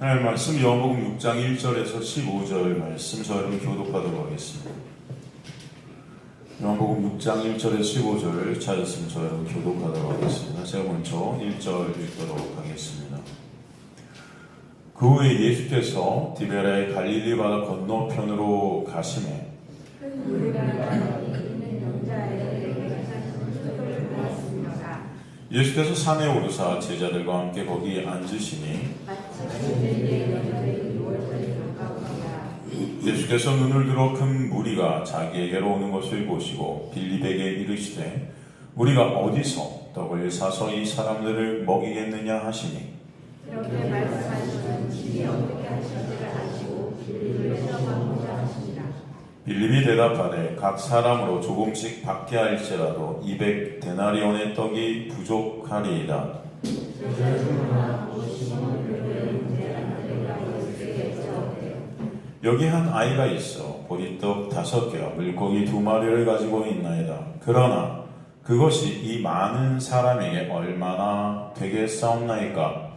하나님 말씀 요한복음 6장 1절에서 15절 말씀 저 여러분 교독하도록 하겠습니다. 요한복음 6장 1절에서 15절 찾았으면 저 여러분 교독하도록 하겠습니다. 제가 먼저 1절 읽도록 하겠습니다. 그 후에 예수께서 디베라의 갈릴리 바다 건너편으로 가시매 예수께서 산에 오르사 제자들과 함께 거기 앉으시니 예수께서 눈을 들어 큰 무리가 자기에게로 오는 것을 보시고 빌립에게 이르시되 우리가 어디서 떡을 사서 이 사람들을 먹이겠느냐 하시니 이렇게 말씀하시는 일이 어떻게 하실지를 아시고 빌립을 시험하고자 하시니라. 빌립이 대답하되 각 사람으로 조금씩 받게 할지라도 200데나리온의 떡이 부족하리이다. 여기 한 아이가 있어 보리떡 5개와 물고기 2마리를 가지고 있나이다. 그러나 그것이 이 많은 사람에게 얼마나 되겠사옵나이까?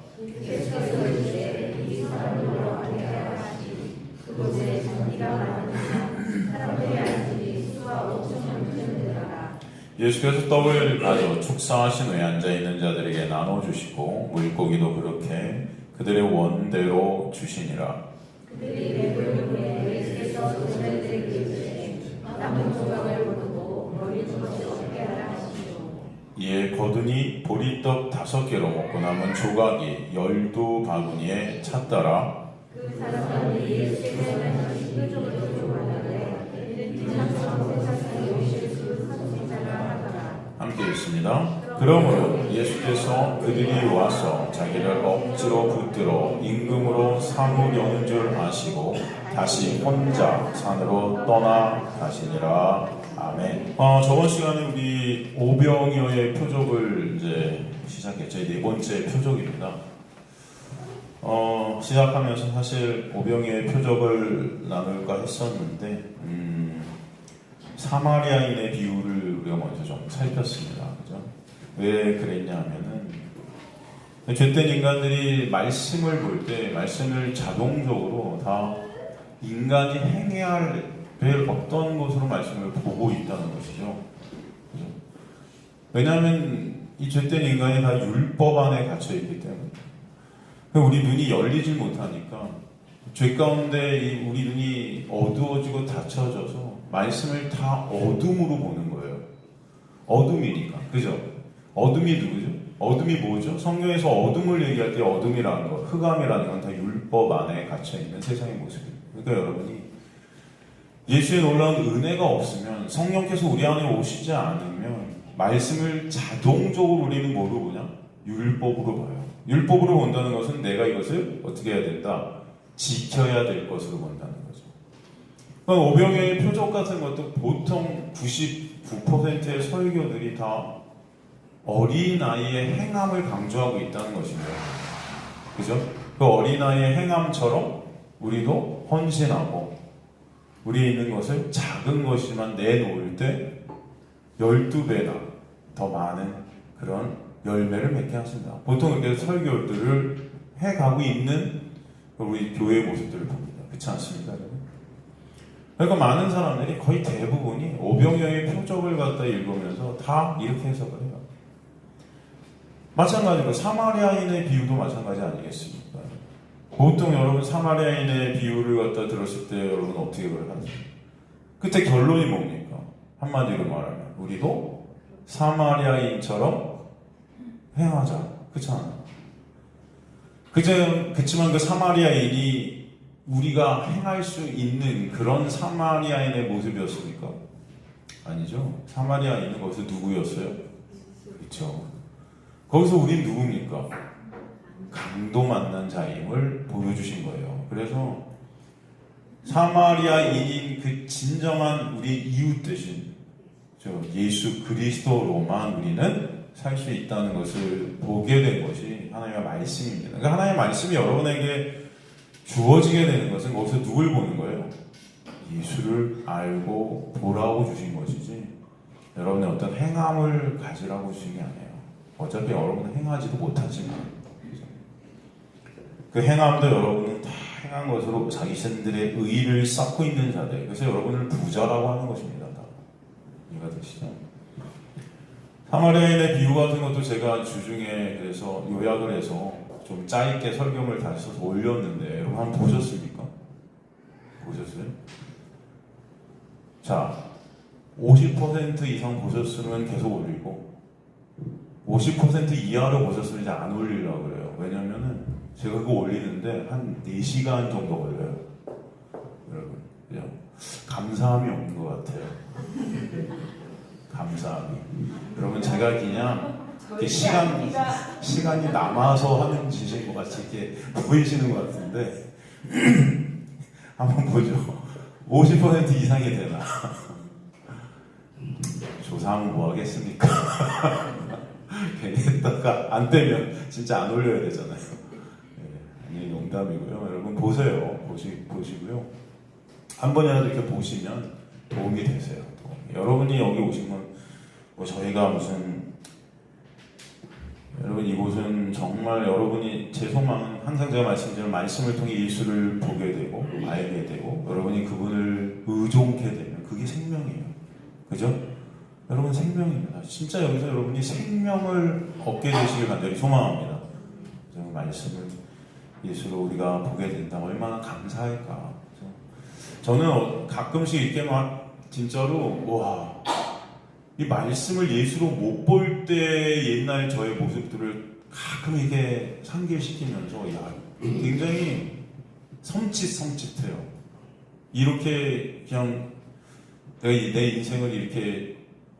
예수께서 떡을 가져 축사하신 후에 앉아있는 자들에게 나눠주시고 물고기도 그렇게 그들의 원대로 주시니라. 그들이 배부른 후에 예수께서 제자들에게 이르시되 남은 조각을 거두고 버리는 것이 없게 하라 하시니라. 이에 거두니 보리떡 5개로 먹고 남은 조각이 12바구니에 찼더라. 그 사람들이 예수께서 하신 표적을 좋아하는데 이는 참 세상에 오실 그 선지자라 하더라. 함께 읽습니다. 그러므로 예수께서 그들이 와서 자기를 억지로 붙들어 임금으로 삼으려는 줄 아시고 다시 혼자 산으로 떠나가시니라. 아멘. 저번 시간에 우리 오병이어의 표적을 이제 시작했죠. 네 번째 표적입니다. 시작하면서 사실 오병이어의 표적을 나눌까 했었는데 사마리아인의 비유를 우리가 먼저 좀 살폈습니다. 그죠? 왜 그랬냐 하면은 죄된 인간들이 말씀을 볼 때 말씀을 자동적으로 다 인간이 행해야 될 어떤 것으로 말씀을 보고 있다는 것이죠. 그죠? 왜냐하면 이 죄된 인간이 다 율법 안에 갇혀 있기 때문에 우리 눈이 열리지 못하니까 죄 가운데 우리 눈이 어두워지고 닫혀져서 말씀을 다 어둠으로 보는 거예요. 어둠이니까. 그죠? 어둠이 누구죠? 어둠이 뭐죠? 성경에서 어둠을 얘기할 때 어둠이라는 거, 흑암이라는 건 다 율법 안에 갇혀있는 세상의 모습입니다. 그러니까 여러분이 예수의 놀라운 은혜가 없으면 성령께서 우리 안에 오시지 않으면 말씀을 자동적으로 우리는 뭐로 보냐? 율법으로 봐요. 율법으로 본다는 것은 내가 이것을 어떻게 해야 된다? 지켜야 될 것으로 본다는 거죠. 그러니까 오병이어의 표적 같은 것도 보통 99%의 설교들이 다 어린아이의 행함을 강조하고 있다는 것입니다. 그죠? 그 어린아이의 행함처럼 우리도 헌신하고 우리에 있는 것을 작은 것이지만 내놓을 때 12배나 더 많은 그런 열매를 맺게 하신다. 보통 이렇게 설교들을 해가고 있는 우리 교회의 모습들을 봅니다. 그렇지 않습니까, 여러분? 그러니까 많은 사람들이 거의 대부분이 오병이어의 표적을 갖다 읽으면서 다 이렇게 해석을 해요. 마찬가지로 사마리아인의 비유도 마찬가지 아니겠습니까? 보통 여러분 사마리아인의 비유를 갖다 들었을 때 여러분 어떻게 그걸 하죠? 그때 결론이 뭡니까? 한마디로 말하면 우리도 사마리아인처럼 행하자. 그렇잖아요. 그렇지만 그 사마리아인이 우리가 행할 수 있는 그런 사마리아인의 모습이었습니까? 아니죠. 사마리아인은 거기서 누구였어요? 그렇죠. 거기서 우린 누굽니까? 강도 만난 자임을 보여주신 거예요. 그래서 사마리아인인 그 진정한 우리 이웃 대신 예수 그리스도로만 우리는 살 수 있다는 것을 보게 된 것이 하나님의 말씀입니다. 그러니까 하나님의 말씀이 여러분에게 주어지게 되는 것은 거기서 누굴 보는 거예요? 예수를 알고 보라고 주신 것이지 여러분의 어떤 행함을 가지라고 주신 게 아니에요. 어차피 여러분은 행하지도 못하지만 그 행함도 여러분은 다 행한 것으로 자기 신들의 의의를 쌓고 있는 자들. 그래서 여러분을 부자라고 하는 것입니다. 다. 이해가 되시죠? 사마리아인의 비유 같은 것도 제가 주중에 그래서 요약을 해서 좀 짧게 설교를 다시 써서 올렸는데 여러분 한번 보셨습니까? 보셨어요? 자, 50% 이상 보셨으면 계속 올리고 50% 이하로 보셨으면 이제 안 올리려고 그래요. 왜냐면은 제가 그거 올리는데 한 4시간 정도 걸려요. 여러분, 그냥 감사함이 없는 것 같아요. 감사함이. 여러분, 제가 그냥 이렇게 시간이 남아서 하는 짓인 것 같이 이렇게 보이시는 것 같은데 한번 보죠. 50% 이상이 되나? 조사하면 뭐 하겠습니까? 괜히 했다가 안 되면 진짜 안 올려야 되잖아요. 아니, 농담이고요. 여러분 보세요. 보시고요. 한 번이라도 이렇게 보시면 도움이 되세요. 여러분이 여기 오시면 뭐 저희가 무슨 여러분 이곳은 정말 여러분이 제 소망은 항상 제가 말씀드린 말씀을 통해 예수를 보게 되고 알게 되고 여러분이 그분을 의존케 되면 그게 생명이에요. 그죠? 여러분 생명입니다. 진짜 여기서 여러분이 생명을 얻게 되시길 간절히 소망합니다. 말씀을 예수로 우리가 보게 된다. 얼마나 감사할까. 저는 가끔씩 이렇게 막 진짜로 와, 이 말씀을 예수로 못 볼 때 옛날 저의 모습들을 가끔 이게 상기시키면서 야, 굉장히 섬찟해요. 이렇게 그냥 내가 내 인생을 이렇게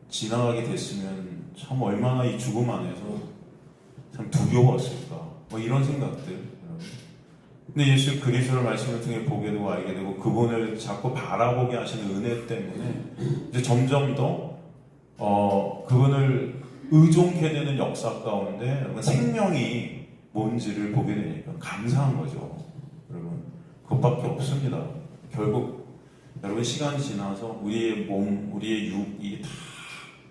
지나가게 됐으면 참 얼마나 이 죽음 안에서 참 두려웠을까. 뭐 이런 생각들. 근데 예수 그리스도의 말씀을 통해 보게 되고 알게 되고 그분을 자꾸 바라보게 하시는 은혜 때문에 이제 점점 더 그분을 의존케 되는 역사 가운데 생명이 뭔지를 보게 되니까 감사한 거죠. 여러분 그것밖에 없습니다. 결국 여러분 시간이 지나서 우리의 몸, 우리의 육이 다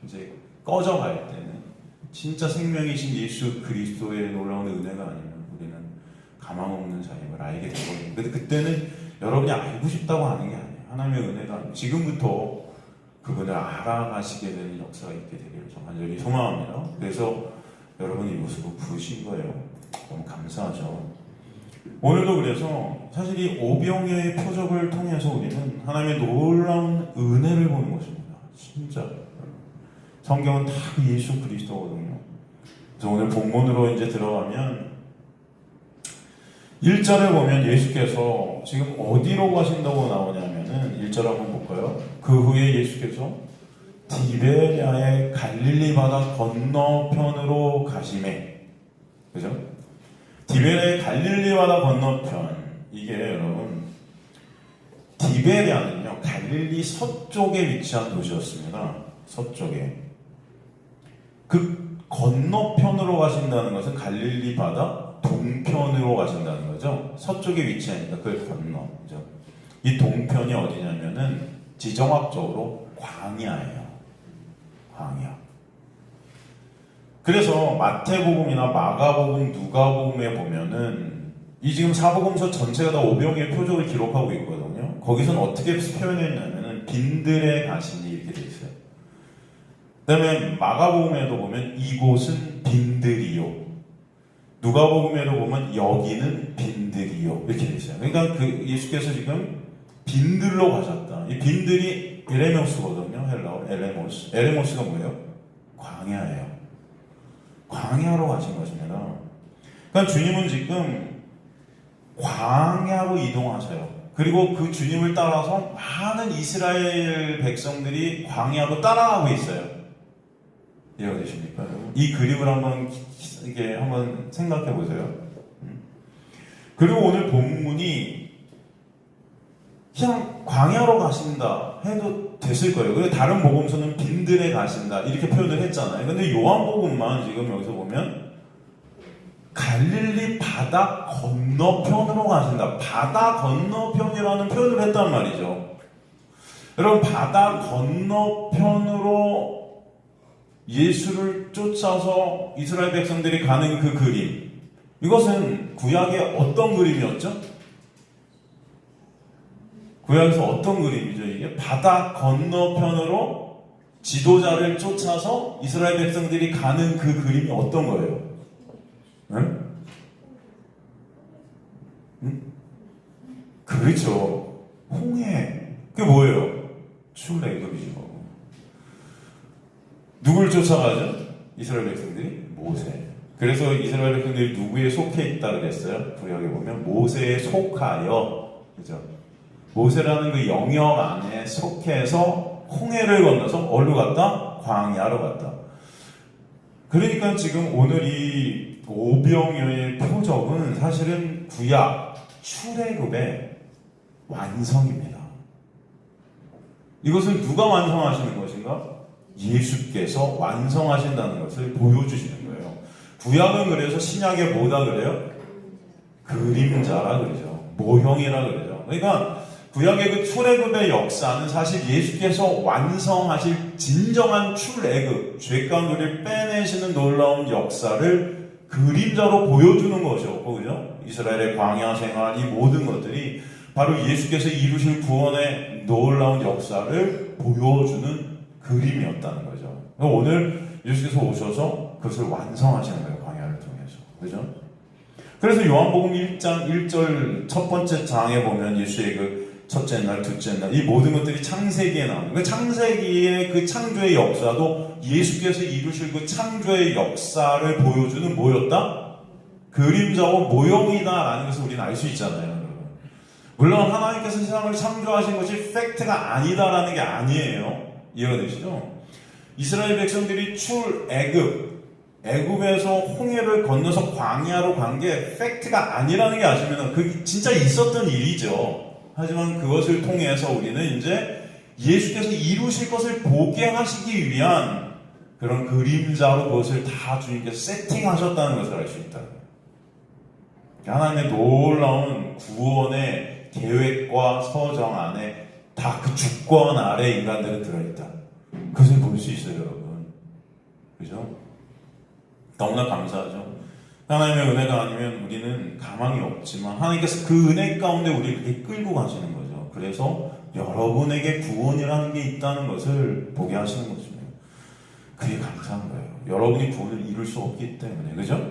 이제 꺼져갈 때는 진짜 생명이신 예수 그리스도의 놀라운 은혜가 아니면 우리는 가망 없는 자임을 알게 되거든요. 근데 그때는 여러분이 알고 싶다고 하는 게 아니에요. 하나님의 은혜가 아니에요. 지금부터 그분을 알아가시게 되는 역사가 있게 되기를 간절히 소망합니다. 그래서 여러분이 이곳으로 부르신 거예요. 너무 감사하죠. 오늘도 그래서 사실 이 오병의 표적을 통해서 우리는 하나님의 놀라운 은혜를 보는 것입니다. 진짜 성경은 다 예수 그리스도거든요. 그래서 오늘 본문으로 이제 들어가면 1절에 보면 예수께서 지금 어디로 가신다고 나오냐면은 1절 한번 볼까요? 그 후에 예수께서 디베랴의 갈릴리 바다 건너편으로 가시매. 그죠? 디베랴의 갈릴리 바다 건너편. 이게 여러분 디베랴는요 갈릴리 서쪽에 위치한 도시였습니다. 서쪽에. 그 건너편으로 가신다는 것은 갈릴리 바다 동편으로 가신다는 거죠. 서쪽에 위치하니까 그걸 건너. 그죠? 이 동편이 어디냐면은 지정학적으로 광야예요. 광야. 그래서 마태복음이나 마가복음, 누가복음에 보면은 이 지금 사복음서 전체가 다 오병이의 표적을 기록하고 있거든요. 거기서는 어떻게 표현했냐면은 빈들에 가시니 이렇게 돼 있어요. 그다음에 마가복음에도 보면 이곳은 빈들이요. 누가복음에도 보면 여기는 빈들이요. 이렇게 돼 있어요. 그러니까 그 예수께서 지금 빈들로 가셨다. 이 빈들이 에레모스거든요. 헬라어 에레모스. 에레모스가 뭐예요? 광야예요. 광야로 가신 것입니다. 그러니까 주님은 지금 광야로 이동하셔요. 그리고 그 주님을 따라서 많은 이스라엘 백성들이 광야로 따라가고 있어요. 이해가 되십니까? 이 그림을 한번 이게 한번 생각해 보세요. 그리고 오늘 본문이 그냥 광야로 가신다 해도 됐을 거예요. 그리고 다른 복음서는 빈들에 가신다 이렇게 표현을 했잖아요. 근데 요한복음만 지금 여기서 보면 갈릴리 바다 건너편으로 가신다. 바다 건너편이라는 표현을 했단 말이죠. 여러분 바다 건너편으로 예수를 쫓아서 이스라엘 백성들이 가는 그 그림, 이것은 구약의 어떤 그림이었죠? 구약에서 어떤 그림이죠? 이게 바다 건너편으로 지도자를 쫓아서 이스라엘 백성들이 가는 그 그림이 어떤 거예요? 응? 응? 그렇죠. 홍해. 그게 뭐예요? 출애굽이죠. 누굴 쫓아가죠? 이스라엘 백성들이? 모세. 그래서 이스라엘 백성들이 누구에 속해 있다 그랬어요? 구약에 보면 모세에 속하여, 그죠? 모세라는 그 영역 안에 속해서 홍해를 건너서 어디로 갔다? 광야로 갔다. 그러니까 지금 오늘 이 오병이어의 표적은 사실은 구약 출애굽의 완성입니다. 이것을 누가 완성하시는 것인가? 예수께서 완성하신다는 것을 보여주시는 거예요. 구약은 그래서 신약에 뭐다 그래요? 그림자라 그러죠. 모형이라 그러죠. 그러니까 구약의 그 출애굽의 역사는 사실 예수께서 완성하실 진정한 출애굽, 죄 가운데 우리를 빼내시는 놀라운 역사를 그림자로 보여주는 것이었고, 그죠? 이스라엘의 광야 생활, 이 모든 것들이 바로 예수께서 이루실 구원의 놀라운 역사를 보여주는 그림이었다는 거죠. 오늘 예수께서 오셔서 그것을 완성하시는 거예요. 광야를 통해서. 그죠? 그래서 요한복음 1장 1절 첫 번째 장에 보면 예수의 그 첫째 날, 둘째 날, 이 모든 것들이 창세기에 나옵니다. 그 창세기의 그 창조의 역사도 예수께서 이루실 그 창조의 역사를 보여주는 뭐였다? 그림자고 모형이다라는 것을 우리는 알 수 있잖아요. 물론 하나님께서 세상을 창조하신 것이 팩트가 아니다라는 게 아니에요. 이해가 되시죠? 이스라엘 백성들이 애굽에서 홍해를 건너서 광야로 간 게 팩트가 아니라는 게 아시면 그게 진짜 있었던 일이죠. 하지만 그것을 통해서 우리는 이제 예수께서 이루실 것을 보게 하시기 위한 그런 그림자로 그것을 다 주님께서 세팅하셨다는 것을 알 수 있다. 하나님의 놀라운 구원의 계획과 서정 안에 다 그 주권 아래 인간들은 들어있다. 그것을 볼 수 있어요, 여러분. 그죠? 너무나 감사하죠. 하나님의 은혜가 아니면 우리는 가망이 없지만 하나님께서 그 은혜 가운데 우리를 그렇게 끌고 가시는 거죠. 그래서 여러분에게 구원이라는 게 있다는 것을 보게 하시는 것입니다. 그게 감사한 거예요. 여러분이 구원을 이룰 수 없기 때문에. 그죠?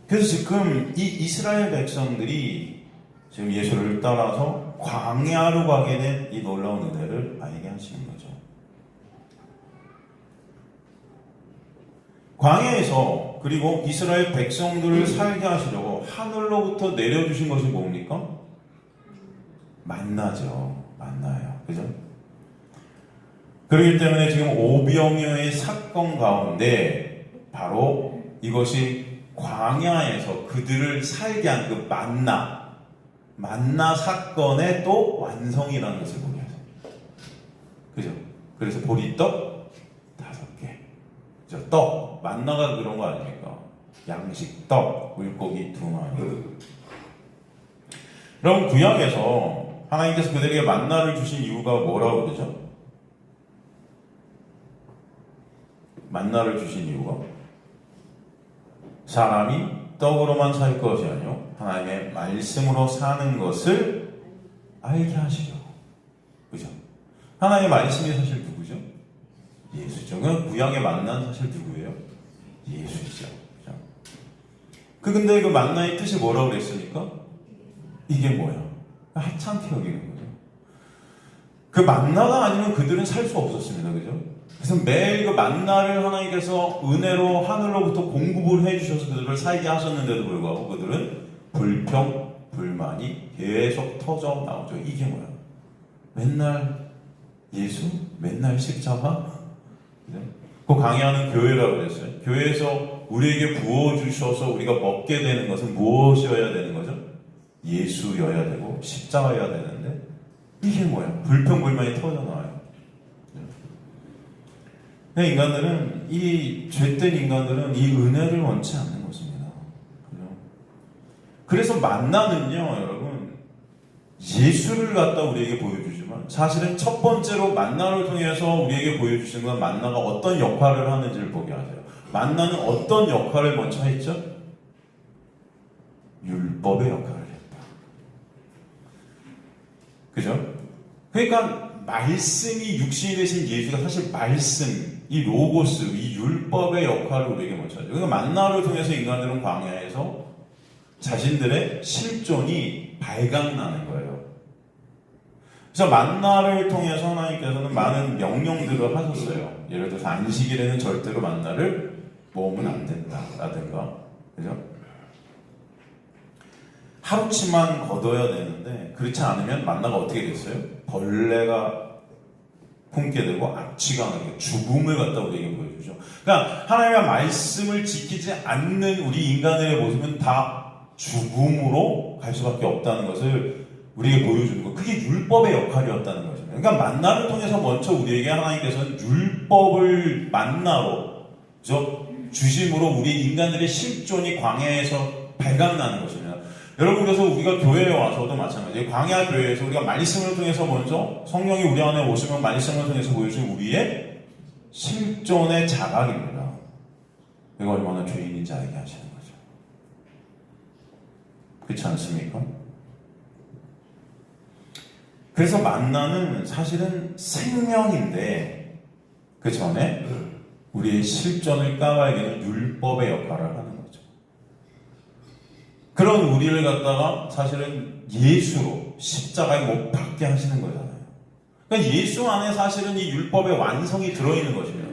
그래서 지금 이 이스라엘 백성들이 지금 예수를 따라서 광야로 가게 된 이 놀라운 은혜를 알게 하시는 거죠. 광야에서 그리고 이스라엘 백성들을 살게 하시려고 하늘로부터 내려주신 것이 뭡니까? 만나죠. 만나요. 그죠? 그렇기 때문에 지금 오병이어의 사건 가운데 바로 이것이 광야에서 그들을 살게 한 그 만나 사건의 또 완성이라는 것을 보게 하죠. 그죠? 그래서 보리떡 5개. 그죠? 떡. 만나가 그런 거 아닙니까? 양식, 떡, 물고기 2마리. 그럼 구약에서 하나님께서 그들에게 만나를 주신 이유가 뭐라고 그러죠? 만나를 주신 이유가 사람이 떡으로만 살 것이 아니요 하나님의 말씀으로 사는 것을 알게 하시려고. 그죠? 하나님의 말씀이 사실 누구죠? 예수죠. 그 구약의 만나는 사실 누구예요? 예수이죠. 그죠? 근데 그 만나의 뜻이 뭐라고 그랬습니까? 이게 뭐야? 하찮게 여기는 거죠. 그 만나가 아니면 그들은 살 수 없었습니다. 그죠? 그래서 매일 그 만나를 하나님께서 은혜로 하늘로부터 공급을 해주셔서 그들을 살게 하셨는데도 불구하고 그들은 불평, 불만이 계속 터져 나오죠. 이게 뭐야? 맨날 예수? 맨날 십자가? 그 강의하는 교회라고 그랬어요. 교회에서 우리에게 부어주셔서 우리가 먹게 되는 것은 무엇이어야 되는 거죠? 예수여야 되고 십자가여야 되는데 이게 뭐야? 불평, 불만이 터져 나와요. 인간들은 이 죄된 인간들은 이 은혜를 원치 않는 것입니다. 그래서 만나는요, 여러분 예수를 갖다 우리에게 보여주지만 사실은 첫 번째로 만나를 통해서 우리에게 보여주시는 건 만나가 어떤 역할을 하는지를 보게 하세요. 만나는 어떤 역할을 먼저 했죠? 율법의 역할을 했다. 그죠? 그러니까 말씀이 육신이 되신 예수가 사실 말씀, 이 로고스, 이 율법의 역할을 우리에게 먼저 하죠. 그러니까 만나를 통해서 인간들은 광야에서 자신들의 실존이 발각나는 거예요. 그래서 만나를 통해서 하나님께서는 많은 명령들을 하셨어요. 예를 들어서 안식일에는 절대로 만나를 먹으면 안 된다라든가, 그죠? 하루치만 걷어야 되는데 그렇지 않으면 만나가 어떻게 됐어요? 벌레가 품게 되고 악취가 나게 죽음을 갖다 우리에게 보여주죠. 그러니까 하나님의 말씀을 지키지 않는 우리 인간의 모습은 다 죽음으로 갈 수밖에 없다는 것을 우리에게 보여주는 거. 그게 율법의 역할이었다는 것입니다. 그러니까 만나를 통해서 먼저 우리에게 하나님께서는 율법을 만나로 주심으로 우리 인간들의 실존이 광야에서 발각나는 것입니다. 여러분, 그래서 우리가 교회에 와서도 마찬가지예요. 광야 교회에서 우리가 말씀을 통해서 먼저 성령이 우리 안에 오시면 말씀을 통해서 보여주신 우리의 실존의 자각입니다. 이거 얼마나 죄인인지 알게 하시는 거죠. 그렇지 않습니까? 그래서 만나는 사실은 생명인데 그 전에 우리의 실존을 까발리는 율법의 역할을 하는 거죠. 그런 우리를 갖다가 사실은 예수로 십자가에 못 박게 하시는 거잖아요. 그러니까 예수 안에 사실은 이 율법의 완성이 들어있는 것입니다.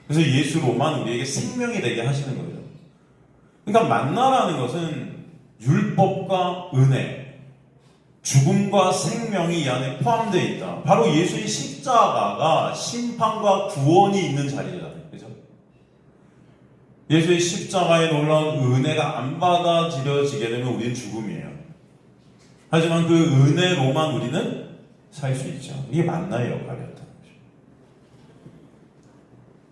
그래서 예수로만 우리에게 생명이 되게 하시는 거죠. 그러니까 만나라는 것은 율법과 은혜, 죽음과 생명이 이 안에 포함되어 있다. 바로 예수의 십자가가 심판과 구원이 있는 자리잖아요. 그죠? 예수의 십자가에 놀라운 은혜가 안 받아들여지게 되면 우리는 죽음이에요. 하지만 그 은혜로만 우리는 살 수 있죠. 이게 만나의 역할이었다는 거죠.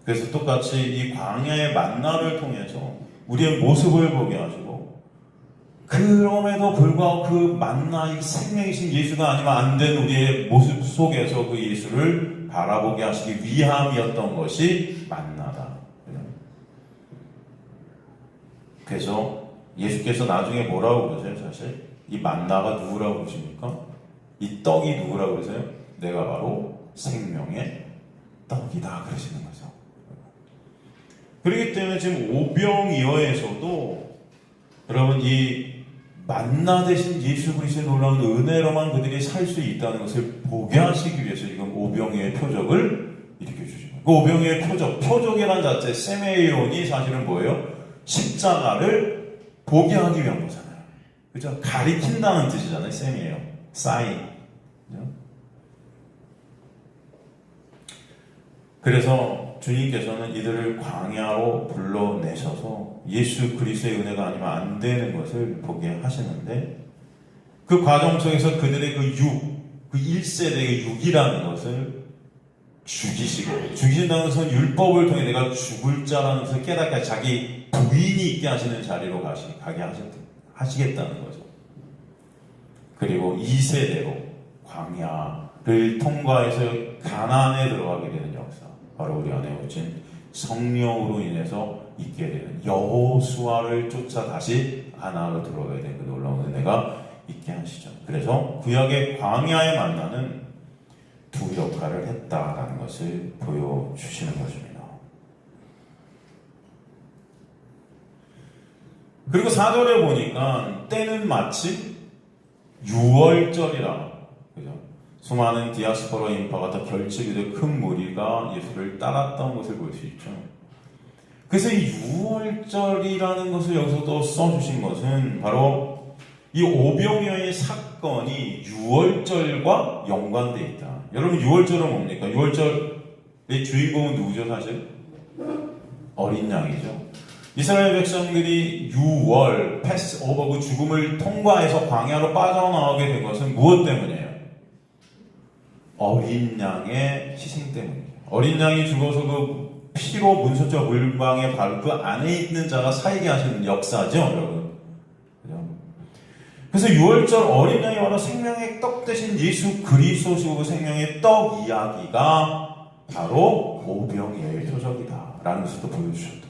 그래서 똑같이 이 광야의 만나를 통해서 우리의 모습을 보게 하시고, 그럼에도 불구하고 그 만나, 이 생명이신 예수가 아니면 안 된 우리의 모습 속에서 그 예수를 바라보게 하시기 위함이었던 것이 만나다. 그래서 예수께서 나중에 뭐라고 그러세요? 사실 이 만나가 누구라고 그러십니까? 이 떡이 누구라고 그러세요? 내가 바로 생명의 떡이다 그러시는 거죠. 그렇기 때문에 지금 오병이어에서도 여러분 이 만나 대신 예수 그리스도의 놀라운 은혜로만 그들이 살 수 있다는 것을 보게 하시기 위해서 지금 오병이어의 표적을 일으켜주신 거예요. 그 오병이어의 표적이라는 자체, 세메이온이 사실은 뭐예요? 십자가를 보게 하기 위한 거잖아요. 그죠? 가리킨다는 뜻이잖아요. 셈이에요. 사인. 그래서 주님께서는 이들을 광야로 불러내셔서 예수 그리스도의 은혜가 아니면 안 되는 것을 보게 하시는데, 그 과정 속에서 그들의 그 1세대의 육이라는 것을 죽이신다는 것은 율법을 통해 내가 죽을 자라는 것을 깨닫게 자기 부인이 있게 하시는 자리로 가게 하시겠다는 거죠. 그리고 2세대로 광야를 통과해서 가나안에 들어가게 되는 역사, 바로 우리 안에 오신 성령으로 인해서 있게 되는, 여호수아를 쫓아 다시 가나안으로 들어가게 되는 그 놀라운 은혜가 있게 하시죠. 그래서 구약의 광야에 만나는 두 역할을 했다라는 것을 보여주시는 것입니다. 그리고 4절에 보니까 때는 마치 6월절이라, 그죠? 수많은 디아스포라 인파가 다 결집이 된 큰 무리가 예수를 따랐던 것을 볼 수 있죠. 그래서 이 6월절이라는 것을 여기서 또 써주신 것은 바로 이 오병이어의 사건이 6월절과 연관되어 있다. 여러분 6월절은 뭡니까? 6월절의 주인공은 누구죠? 사실 어린 양이죠. 이스라엘 백성들이 6월 패스오버, 그 죽음을 통과해서 광야로 빠져나오게 된 것은 무엇 때문이에요? 어린 양의 희생 때문이에요. 어린 양이 죽어서 그 피로 문서적 물방에 바로 그 안에 있는 자가 살게 하시는 역사죠, 여러분. 그래서 6월절 어린 양이 바로 생명의 떡 대신 예수 그리스도시고, 그 생명의 떡 이야기가 바로 오병이어의 표적이다 라는 것을 또 보여주셨다.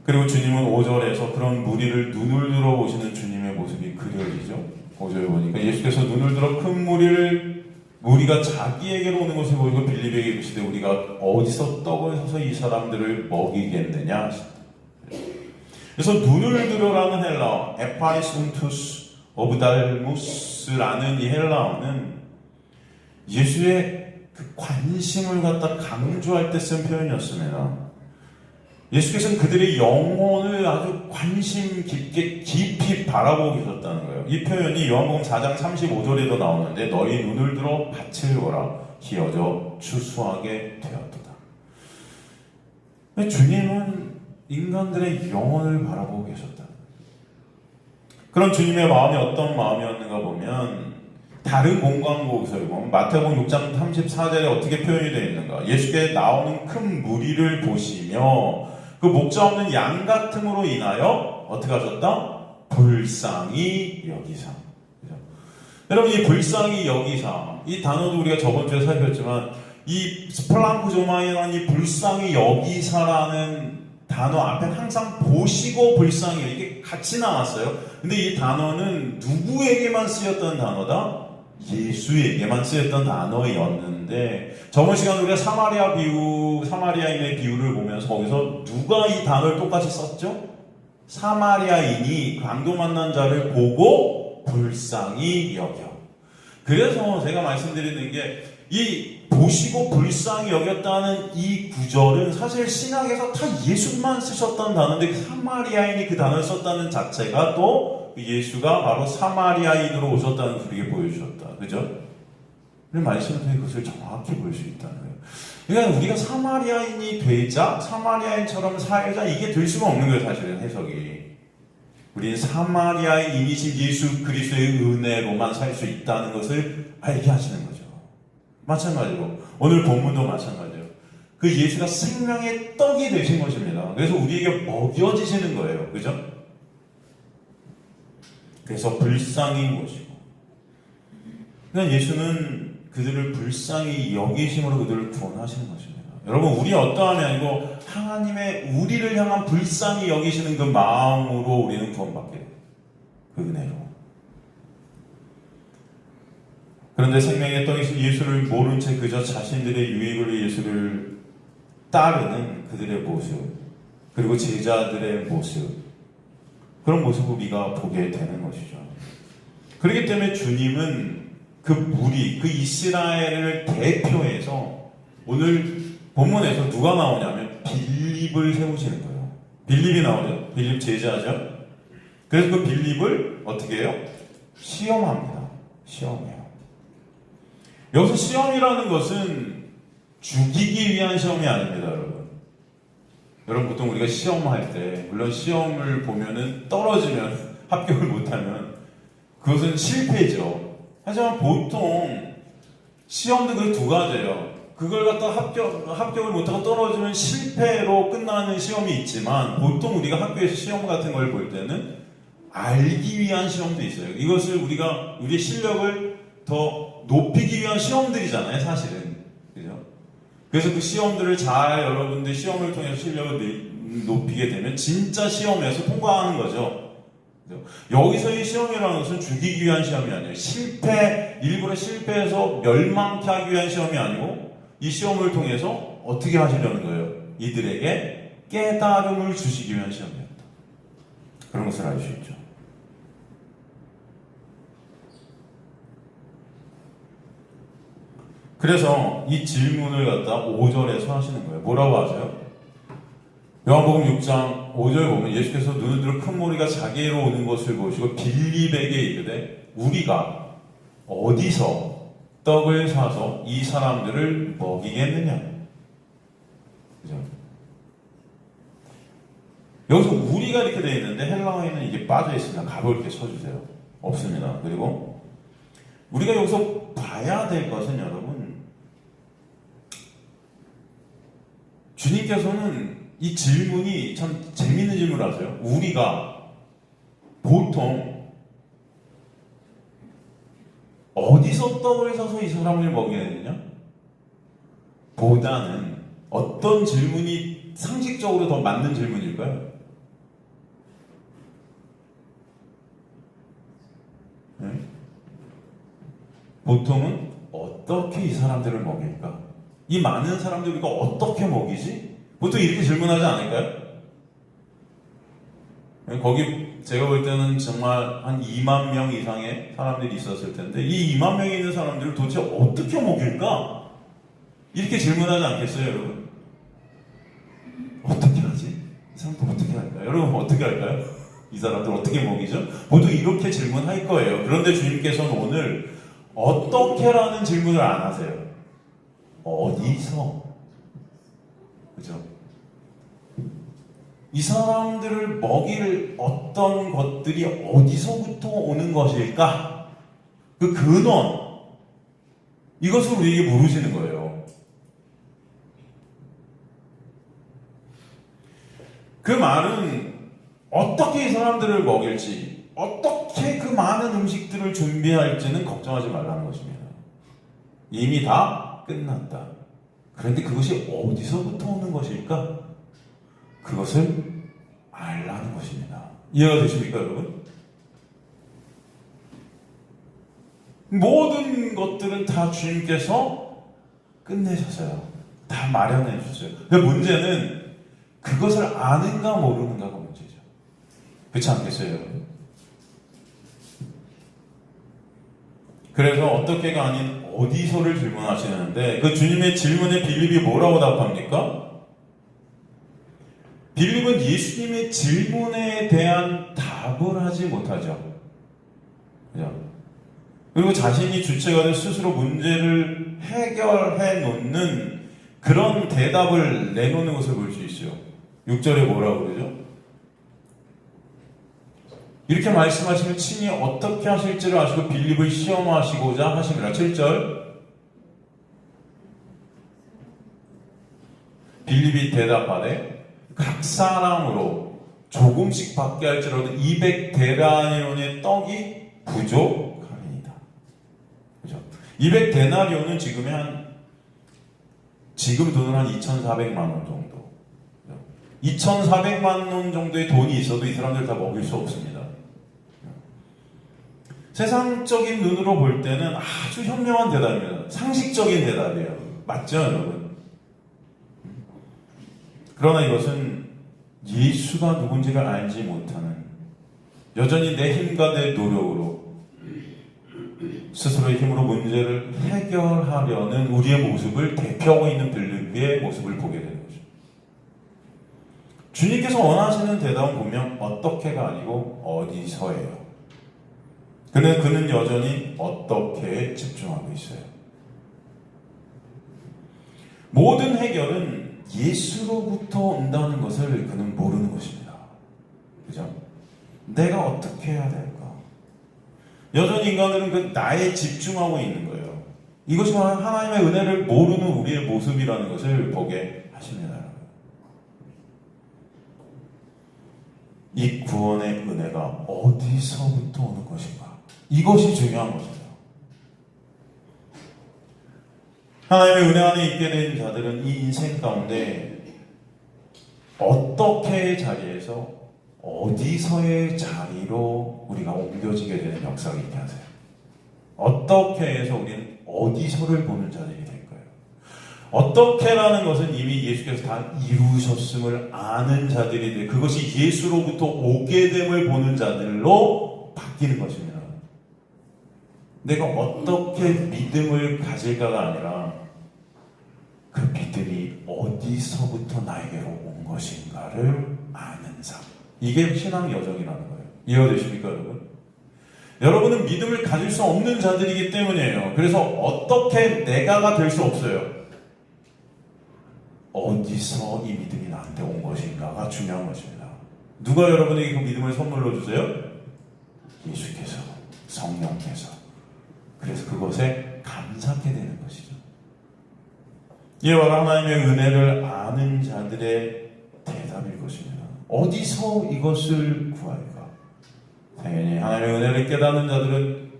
그리고 주님은 5절에서 그런 무리를 눈을 들어 보시는 주님의 모습이 그려지죠. 5절 보니까 예수께서 눈을 들어 큰 무리가 자기에게로 오는 것을 보시고 빌립에게 이르시되 우리가 어디서 떡을 사서 이 사람들을 먹이겠느냐. 그래서 눈을 들어라는 헬라어 에파리스운투스 오브달무스라는 이 헬라어는 예수의 그 관심을 갖다 강조할 때 쓴 표현이었습니다. 예수께서는 그들의 영혼을 아주 관심 깊이 바라보고 계셨다는 거예요. 이 표현이 요한복음 4장 35절에도 나오는데 너희 눈을 들어 밭을 보라 기어져 추수하게 되었도다. 주님은 인간들의 영혼을 바라보고 계셨다. 그런 주님의 마음이 어떤 마음이었는가 보면 다른 공관국에서 보면 마태복음 6장 34절에 어떻게 표현이 되어 있는가. 예수께 나오는 큰 무리를 보시며 그 목자 없는 양 같음으로 인하여 어떻게 하셨다? 불쌍히 여기사. 그죠? 여러분 이 불쌍히 여기사 이 단어도 우리가 저번 주에 살폈지만 이 스플랑크조마이라는 이 불쌍히 여기사라는 단어 앞에 항상 보시고 불쌍히 이게 같이 나왔어요. 근데 이 단어는 누구에게만 쓰였던 단어다? 예수에게만 쓰였던 단어였는데 저번 시간에 우리가 사마리아인의 비유를 보면서 거기서 누가 이 단어를 똑같이 썼죠? 사마리아인이 강도 만난 자를 보고 불쌍히 여겨. 그래서 제가 말씀드리는 게 이 보시고 불쌍히 여겼다는 이 구절은 사실 신약에서 다 예수만 쓰셨던 단어인데 사마리아인이 그 단어를 썼다는 자체가 또 예수가 바로 사마리아인으로 오셨다는 걸 우리에게 보여주셨다. 그죠? 우리 말씀을 통해 그것을 정확히 볼 수 있다는 거예요. 그러니까 우리가 사마리아인이 되자, 사마리아인처럼 살자, 이게 될 수가 없는 거예요, 사실은 해석이. 우리는 사마리아인이신 예수 그리스도의 은혜로만 살 수 있다는 것을 알게 하시는 거죠. 마찬가지로 오늘 본문도 마찬가지예요. 그 예수가 생명의 떡이 되신 것입니다. 그래서 우리에게 먹여지시는 거예요. 그죠? 그래서 불쌍히 보시고. 그러니까 예수는 그들을 불쌍히 여기심으로 그들을 구원하시는 것입니다. 여러분, 우리 어떠함이 아니고 하나님의 우리를 향한 불쌍히 여기시는 그 마음으로 우리는 구원받게 돼요. 그 은혜로. 그런데 생명의 떡이신 예수를 모른 채 그저 자신들의 유익을 위해 예수를 따르는 그들의 모습, 그리고 제자들의 모습, 그런 모습을 우리가 보게 되는 것이죠. 그렇기 때문에 주님은 그 무리, 그 이스라엘을 대표해서 오늘 본문에서 누가 나오냐면 빌립을 세우시는 거예요. 빌립이 나오죠. 빌립 제자죠. 그래서 그 빌립을 어떻게 해요? 시험합니다. 시험해요. 여기서 시험이라는 것은 죽이기 위한 시험이 아닙니다, 여러분. 여러분 보통 우리가 시험할 때 물론 시험을 보면은 떨어지면 합격을 못하면 그것은 실패죠. 하지만 보통 시험도 그 두 가지예요. 그걸 갖다 합격을 못하고 떨어지면 실패로 끝나는 시험이 있지만 보통 우리가 학교에서 시험 같은 걸 볼 때는 알기 위한 시험도 있어요. 이것을 우리가 우리의 실력을 더 높이기 위한 시험들이잖아요, 사실은. 그죠? 그래서 그 시험들을 잘 여러분들 시험을 통해서 실력을 높이게 되면 진짜 시험에서 통과하는 거죠. 그죠? 여기서의 시험이라는 것은 죽이기 위한 시험이 아니에요. 일부러 실패해서 멸망케 하기 위한 시험이 아니고 이 시험을 통해서 어떻게 하시려는 거예요? 이들에게 깨달음을 주시기 위한 시험이었다. 그런 것을 알 수 있죠. 그래서 이 질문을 갖다 5절에서 하시는 거예요. 뭐라고 하세요? 요한복음 6장 5절 보면 예수께서 눈을 들어 큰 무리가 자기로 오는 것을 보시고 빌립에게 이르되 우리가 어디서 떡을 사서 이 사람들을 먹이겠느냐? 그죠? 여기서 우리가 이렇게 되어 있는데 헬라어에는 이게 빠져 있습니다. 가로 이렇게 쳐주세요. 없습니다. 그리고 우리가 여기서 봐야 될 것은 여러분, 주님께서는 이 질문이 참 재밌는 질문을 하세요. 우리가 보통 어디서 떡을 사서 이 사람을 먹이느냐? 보다는 어떤 질문이 상식적으로 더 맞는 질문일까요? 보통은 어떻게 이 사람들을 먹일까? 이 많은 사람들 우리가 어떻게 먹이지? 보통 이렇게 질문하지 않을까요? 거기 제가 볼 때는 정말 한 2만 명 이상의 사람들이 있었을 텐데 이 2만 명에 있는 사람들을 도대체 어떻게 먹일까? 이렇게 질문하지 않겠어요, 여러분? 어떻게 하지? 이 사람들 어떻게 할까요? 여러분 어떻게 할까요? 이 사람들 어떻게 먹이죠? 보통 이렇게 질문할 거예요. 그런데 주님께서는 오늘 어떻게라는 질문을 안 하세요. 어디서? 그죠? 이 사람들을 먹일 어떤 것들이 어디서부터 오는 것일까? 그 근원, 이것을 우리에게 물으시는 거예요. 그 말은 어떻게 이 사람들을 먹일지, 어떻게 그 많은 음식들을 준비할지는 걱정하지 말라는 것입니다. 이미 다 끝났다. 그런데 그것이 어디서부터 오는 것일까? 그것을 알라는 것입니다. 이해가 되십니까, 여러분? 모든 것들은 다 주님께서 끝내셨어요. 다 마련해 주셨어요. 근데 문제는 그것을 아는가 모르는가가 문제죠. 그렇지 않겠어요, 여러분? 그래서 어떻게가 아닌 어디서를 질문하시는데 그 주님의 질문에 빌립이 뭐라고 답합니까? 빌립은 예수님의 질문에 대한 답을 하지 못하죠. 그죠? 그리고 자신이 주체가 돼 스스로 문제를 해결해 놓는 그런 대답을 내놓는 것을 볼 수 있어요. 6절에 뭐라고 그러죠? 이렇게 말씀하시면 친히 어떻게 하실지를 아시고 빌립을 시험하시고자 하십니다. 7절 빌립이 대답하되 각 사람으로 조금씩 받게 할지라도 200데나리온의 떡이 부족하리이다. 그죠? 200데나리온은 지금 돈은 한 2,400만 원 정도. 2,400만 원 정도의 돈이 있어도 이 사람들 다 먹일 수 없습니다. 세상적인 눈으로 볼 때는 아주 현명한 대답입니다. 상식적인 대답이에요. 맞죠, 여러분? 그러나 이것은 예수가 누군지를 알지 못하는, 여전히 내 힘과 내 노력으로 스스로의 힘으로 문제를 해결하려는 우리의 모습을 대표하고 있는 빌립의 모습을 보게 되는 거죠. 주님께서 원하시는 대답은 분명 어떻게가 아니고 어디서예요. 그는 여전히 어떻게에 집중하고 있어요. 모든 해결은 예수로부터 온다는 것을 그는 모르는 것입니다. 그죠? 내가 어떻게 해야 될까? 여전히 인간들은 그 나에 집중하고 있는 거예요. 이것이 바로 하나님의 은혜를 모르는 우리의 모습이라는 것을 보게 하십니다. 이 구원의 은혜가 어디서부터 오는 것인가? 이것이 중요한 것입니다. 하나님의 은혜 안에 있게 된 자들은 이 인생 가운데 어떻게의 자리에서 어디서의 자리로 우리가 옮겨지게 되는 역사가 있게 하세요. 어떻게 해서 우리는 어디서를 보는 자들이 될 거예요. 어떻게라는 것은 이미 예수께서 다 이루셨음을 아는 자들이 돼. 그것이 예수로부터 오게 됨을 보는 자들로 바뀌는 것입니다. 내가 어떻게 믿음을 가질까가 아니라 그 믿음이 어디서부터 나에게로 온 것인가를 아는 삶. 이게 신앙 여정이라는 거예요. 이해되십니까, 여러분? 여러분은 믿음을 가질 수 없는 자들이기 때문이에요. 그래서 어떻게 내가가 될 수 없어요. 어디서 이 믿음이 나한테 온 것인가가 중요한 것입니다. 누가 여러분에게 그 믿음을 선물로 주세요? 예수께서, 성령께서. 그래서 그것에 감사하게 되는 것이죠. 이와 같은 하나님의 은혜를 아는 자들의 대답일 것입니다. 어디서 이것을 구할까? 당연히 하나님의 은혜를 깨닫는 자들은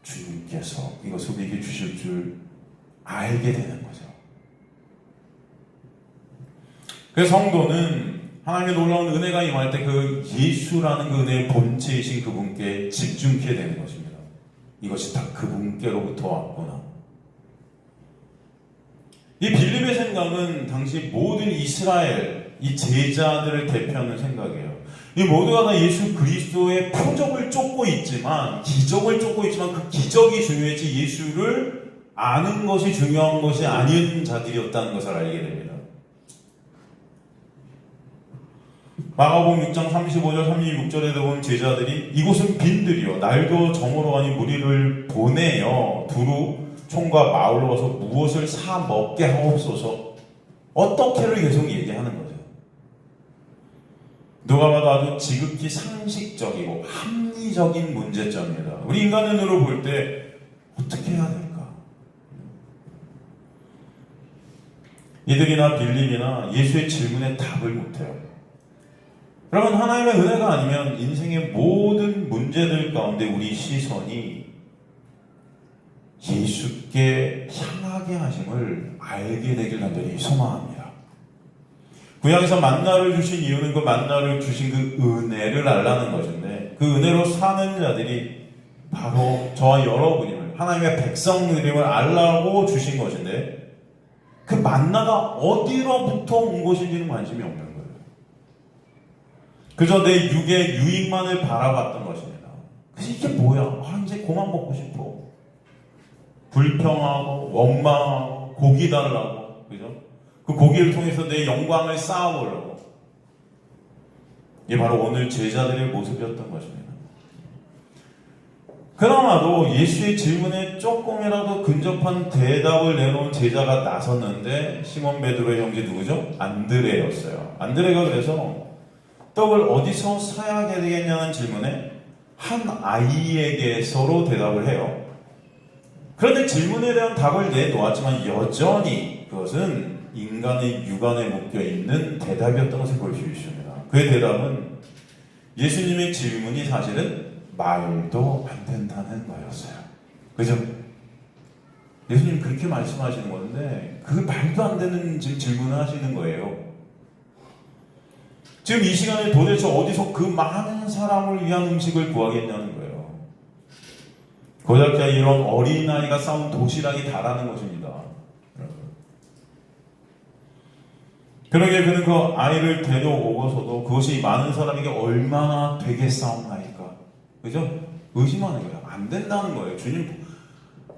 주님께서 이것을 우리에게 주실 줄 알게 되는 거죠. 그래서 성도는 하나님의 놀라운 은혜가 임할 때 그 예수라는 그 은혜의 본체이신 그분께 집중하게 되는 것입니다. 이것이 다 그분께로부터 왔구나. 이 빌립의 생각은 당시 모든 이스라엘, 이 제자들을 대표하는 생각이에요. 이 모두가 다 예수 그리스도의 표적을 쫓고 있지만, 기적을 쫓고 있지만 그 기적이 중요했지 예수를 아는 것이 중요한 것이 아닌 자들이었다는 것을 알게 됩니다. 마가복음 6장 35절 36절에 보면 제자들이 이곳은 빈들이요 날도 저물어 가니 무리를 보내어 두루 총과 마을로 가서 무엇을 사 먹게 하옵소서. 어떻게를 계속 얘기하는 거죠. 누가 봐도 아주 지극히 상식적이고 합리적인 문제점입니다. 우리 인간의 눈으로 볼 때 어떻게 해야 될까? 이들이나 빌립이나 예수의 질문에 답을 못해요. 그러면 하나님의 은혜가 아니면 인생의 모든 문제들 가운데 우리 시선이 예수께 향하게 하심을 알게 되길 간절히 소망합니다. 구약에서 만나를 주신 이유는 그 만나를 주신 그 은혜를 알라는 것인데, 그 은혜로 사는 자들이 바로 저와 여러분임을, 하나님의 백성들임을 알라고 주신 것인데, 그 만나가 어디로부터 온 것인지는 관심이 없는 거예요. 그저 내 육의 유익만을 바라봤던 것입니다. 그래서 이게 뭐야? 이제 그만 먹고 싶어. 불평하고 원망하고 고기 달라고, 그죠? 그 고기를 통해서 내 영광을 쌓아보려고. 이게 바로 오늘 제자들의 모습이었던 것입니다. 그나마도 예수의 질문에 조금이라도 근접한 대답을 내놓은 제자가 나섰는데, 시몬 베드로의 형제 누구죠? 안드레였어요. 안드레가 그래서 떡을 어디서 사야 되겠냐는 질문에 한 아이에게서로 대답을 해요. 그런데 질문에 대한 답을 내놓았지만 여전히 그것은 인간의 육안에 묶여있는 대답이었던 것을 볼 수 있습니다. 그의 대답은 예수님의 질문이 사실은 말도 안 된다는 거였어요. 그죠? 예수님 그렇게 말씀하시는 건데 그 말도 안 되는 질문을 하시는 거예요. 지금 이 시간에 도대체 어디서 그 많은 사람을 위한 음식을 구하겠냐는 거예요. 고작야 이런 어린아이가 싸운 도시락이 다라는 것입니다. 그러게 그는 그 아이를 데려오고서도 그것이 많은 사람에게 얼마나 되겠사옵나이까. 그죠? 의심하는 거예요. 안 된다는 거예요. 주님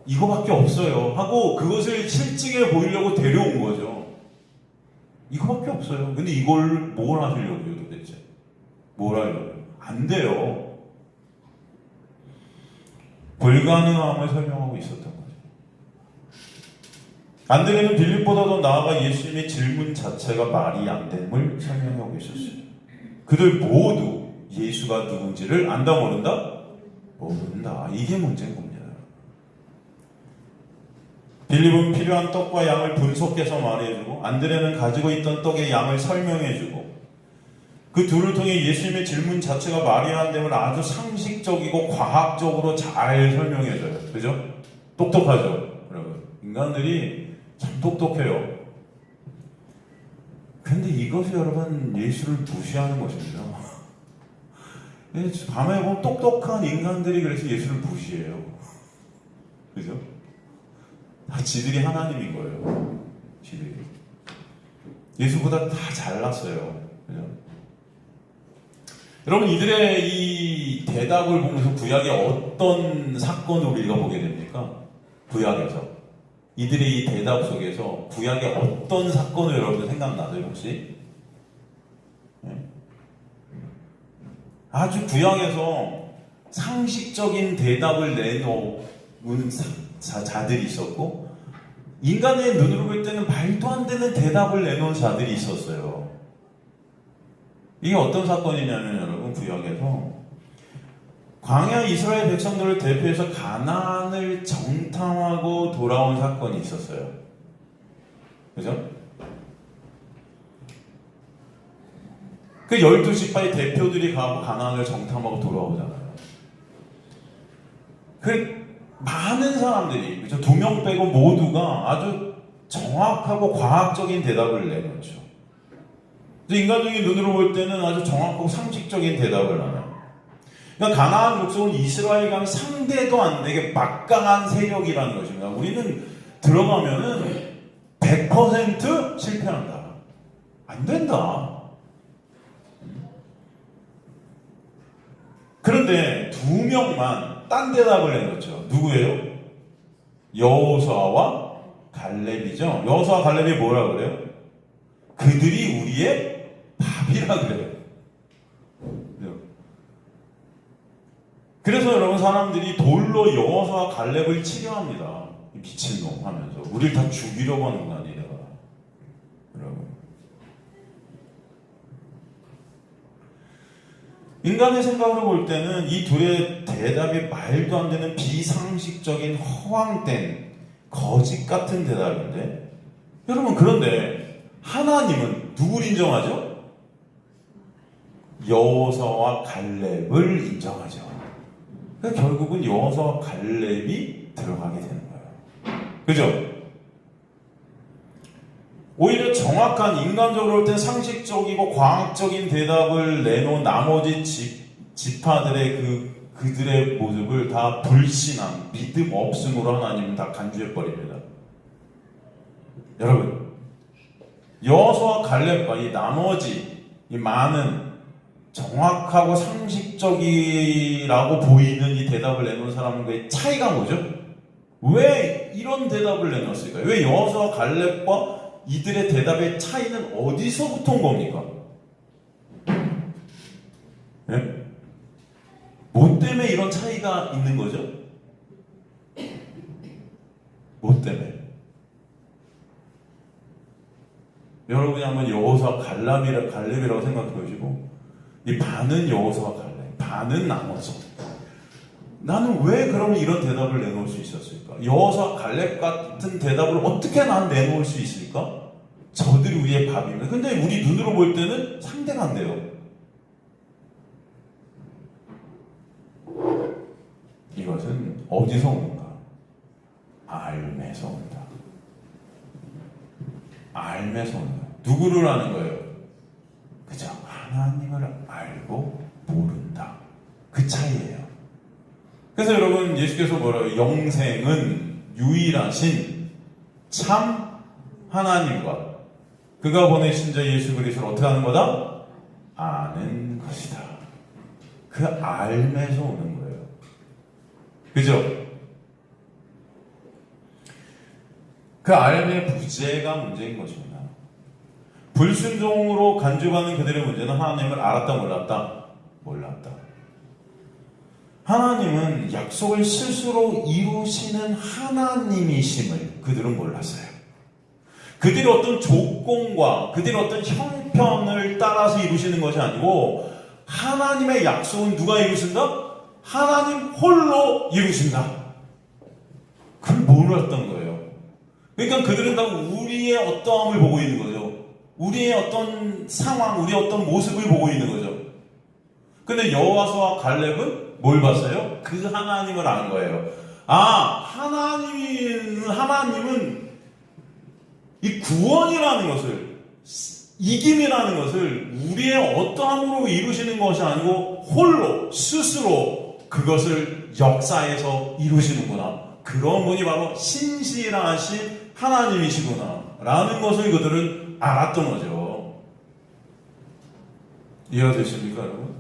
이거밖에 없어요 하고 그것을 실증해 보이려고 데려온 거죠. 이거밖에 없어요. 근데 이걸 뭘 하시려고요 도대체? 뭘 하려고요? 안 돼요. 불가능함을 설명하고 있었던 거죠. 안드레는 빌립보다도 나아가 예수님의 질문 자체가 말이 안 됨을 설명하고 있었어요. 그들 모두 예수가 누군지를 안다 모른다? 모른다. 이게 문제인 겁니다. 빌립은 필요한 떡과 양을 분석해서 말해주고 안드레는 가지고 있던 떡의 양을 설명해주고 그 둘을 통해 예수님의 질문 자체가 말이 안 됨을 아주 상식적이고 과학적으로 잘 설명해줘요. 그죠? 똑똑하죠? 여러분. 인간들이 참 똑똑해요. 근데 이것이 여러분 예수를 무시하는 것입니다. 밤에 보면 똑똑한 인간들이 그래서 예수를 무시해요. 그죠? 다 지들이 하나님인 거예요. 지들이. 예수보다 다 잘났어요. 그죠? 여러분 이들의 이 대답을 보면서 구약의 어떤 사건을 우리가 보게 됩니까? 구약에서 이들의 이 대답 속에서 구약의 어떤 사건을 여러분들 생각나세요 혹시? 네? 아주 구약에서 상식적인 대답을 내놓은 자들이 있었고 인간의 눈으로 볼 때는 말도 안 되는 대답을 내놓은 자들이 있었어요. 이게 어떤 사건이냐면 여러분 구약에서 광야 이스라엘 백성들을 대표해서 가나안을 정탐하고 돌아온 사건이 있었어요. 그죠? 그 12지파의 대표들이 가고 가나안을 정탐하고 돌아오잖아요. 그 많은 사람들이 그죠? 2명 빼고 모두가 아주 정확하고 과학적인 대답을 내놓죠. 인간적인 눈으로 볼 때는 아주 정확하고 상식적인 대답을 하나요. 그러니까 가나안 족속은 이스라엘과는 상대도 안 되게 막강한 세력이라는 것입니다. 우리는 들어가면은 100% 실패한다. 안 된다. 그런데 두 명만 딴 대답을 내놓죠. 누구예요? 여호수아와 갈렙이죠. 여호수아 갈렙이 뭐라 그래요? 그들이 우리의 밥이라 그래요. 그래서 여러분, 사람들이 돌로 여호수아 갈렙을 치료합니다. 미친놈 하면서 우리를 다 죽이려고 하는 거 아니에요, 여러분. 인간의 생각으로 볼 때는 이 둘의 대답이 말도 안 되는 비상식적인 허황된 거짓 같은 대답인데, 여러분, 그런데 하나님은 누굴 인정하죠? 여호수아와 갈렙을 인정하죠. 그러니까 결국은 여호수아와 갈렙이 들어가게 되는 거예요. 그죠? 오히려 정확한, 인간적으로 볼 때 상식적이고 과학적인 대답을 내놓은 나머지 지파들의 그들의 모습을 다 불신앙, 믿음 없음으로 하나님은 다 간주해버립니다. 여러분, 여호수아와 갈렙과 이 나머지 이 많은 정확하고 상식적이라고 보이는 이 대답을 내놓은 사람과의 차이가 뭐죠? 왜 이런 대답을 내놓았을까요? 왜 여호수아와 갈렙과 이들의 대답의 차이는 어디서부터 온 겁니까? 네? 뭐 때문에 이런 차이가 있는 거죠? 뭐 때문에? 여러분이 한번 여호수아 갈렙이라고 생각해 보시고, 이 반은 여호수아 갈렙, 반은 나머지. 나는 왜 그러면 이런 대답을 내놓을 수 있었을까? 여호수아 갈렙 같은 대답을 어떻게 난 내놓을 수 있을까? 저들이 우리의 밥이면. 근데 우리 눈으로 볼 때는 상대가 안 돼요. 이것은 어디서 오는가? 알매서 온다. 알매서 온다. 누구를 아는 거예요? 그저 하나님을 알고 모른다. 그 차이예요. 그래서 여러분, 예수께서 뭐라고요? 영생은 유일하신 참 하나님과 그가 보내신 자 예수 그리스도를 어떻게 하는 거다? 아는 것이다. 그 알매서 오는 거예요. 그죠? 그 알매의 부재가 문제인 것입니다. 불순종으로 간주하는 그들의 문제는 하나님을 알았다 몰랐다? 몰랐다. 하나님은 약속을 스스로 이루시는 하나님이심을 그들은 몰랐어요. 그들이 어떤 조건과 그들이 어떤 형편을 따라서 이루시는 것이 아니고, 하나님의 약속은 누가 이루신다? 하나님 홀로 이루신다. 그걸 몰랐던 거예요. 그러니까 그들은 다 우리의 어떠함을 보고 있는 거죠. 우리의 어떤 상황, 우리의 어떤 모습을 보고 있는 거죠. 근데 여호수아와 갈렙은 뭘 봤어요? 그 하나님을 안 거예요. 아, 하나님은 이 구원이라는 것을, 이김이라는 것을 우리의 어떠함으로 이루시는 것이 아니고 홀로 스스로 그것을 역사에서 이루시는구나. 그런 분이 바로 신실하신 하나님이시구나 라는 것을 그들은 알았던 거죠. 이해가 되십니까, 여러분?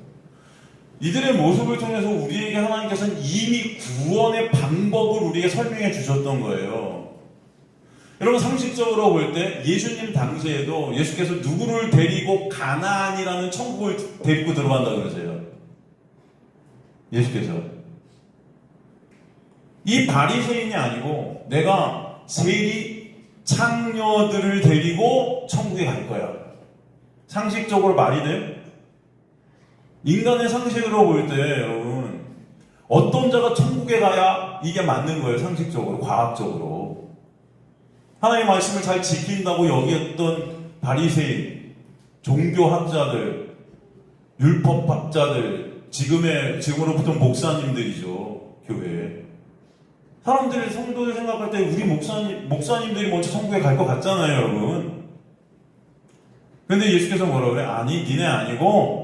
이들의 모습을 통해서 우리에게 하나님께서는 이미 구원의 방법을 우리에게 설명해 주셨던 거예요. 여러분, 상식적으로 볼 때 예수님 당시에도 예수께서 누구를 데리고 가나안이라는 천국을 데리고 들어간다 그러세요. 예수께서 이 바리새인이 아니고 내가 세리 창녀들을 데리고 천국에 갈 거야. 상식적으로 말이 돼요? 인간의 상식으로 볼 때 여러분, 어떤 자가 천국에 가야 이게 맞는 거예요. 상식적으로, 과학적으로. 하나님의 말씀을 잘 지킨다고 여기었던 바리새인, 종교학자들, 율법학자들, 지금으로부터 목사님들이죠. 교회에. 사람들이, 성도들 생각할 때 우리 목사님들이 먼저 천국에 갈 것 같잖아요, 여러분. 근데 예수께서 뭐라고 그래? 아니, 니네 아니고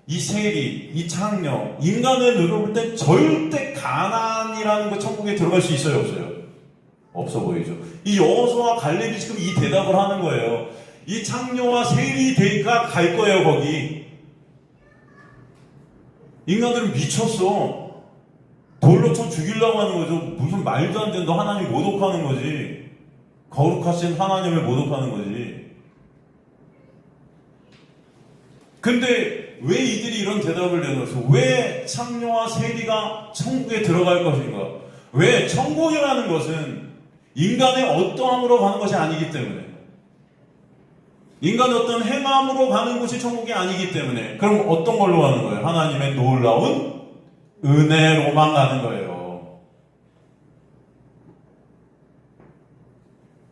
이 세리, 이 창녀, 인간의 눈으로 볼 때 절대 가나안이라는 그 천국에 들어갈 수 있어요, 없어요? 없어 보이죠. 이 여호수아와 갈렙이 지금 이 대답을 하는 거예요. 이 창녀와 세리가 갈 거예요, 거기. 인간들은 미쳤어. 돌로 쳐 죽이려고 하는 거죠. 무슨 말도 안 되는, 너 하나님 모독하는 거지. 거룩하신 하나님을 모독하는 거지. 근데 왜 이들이 이런 대답을 내놓았어? 왜 창녀와 세리가 천국에 들어갈 것인가? 왜? 천국이라는 것은 인간의 어떠함으로 가는 것이 아니기 때문에, 인간의 어떤 행함으로 가는 곳이 천국이 아니기 때문에, 그럼 어떤 걸로 가는 거예요? 하나님의 놀라운 은혜로만 가는 거예요.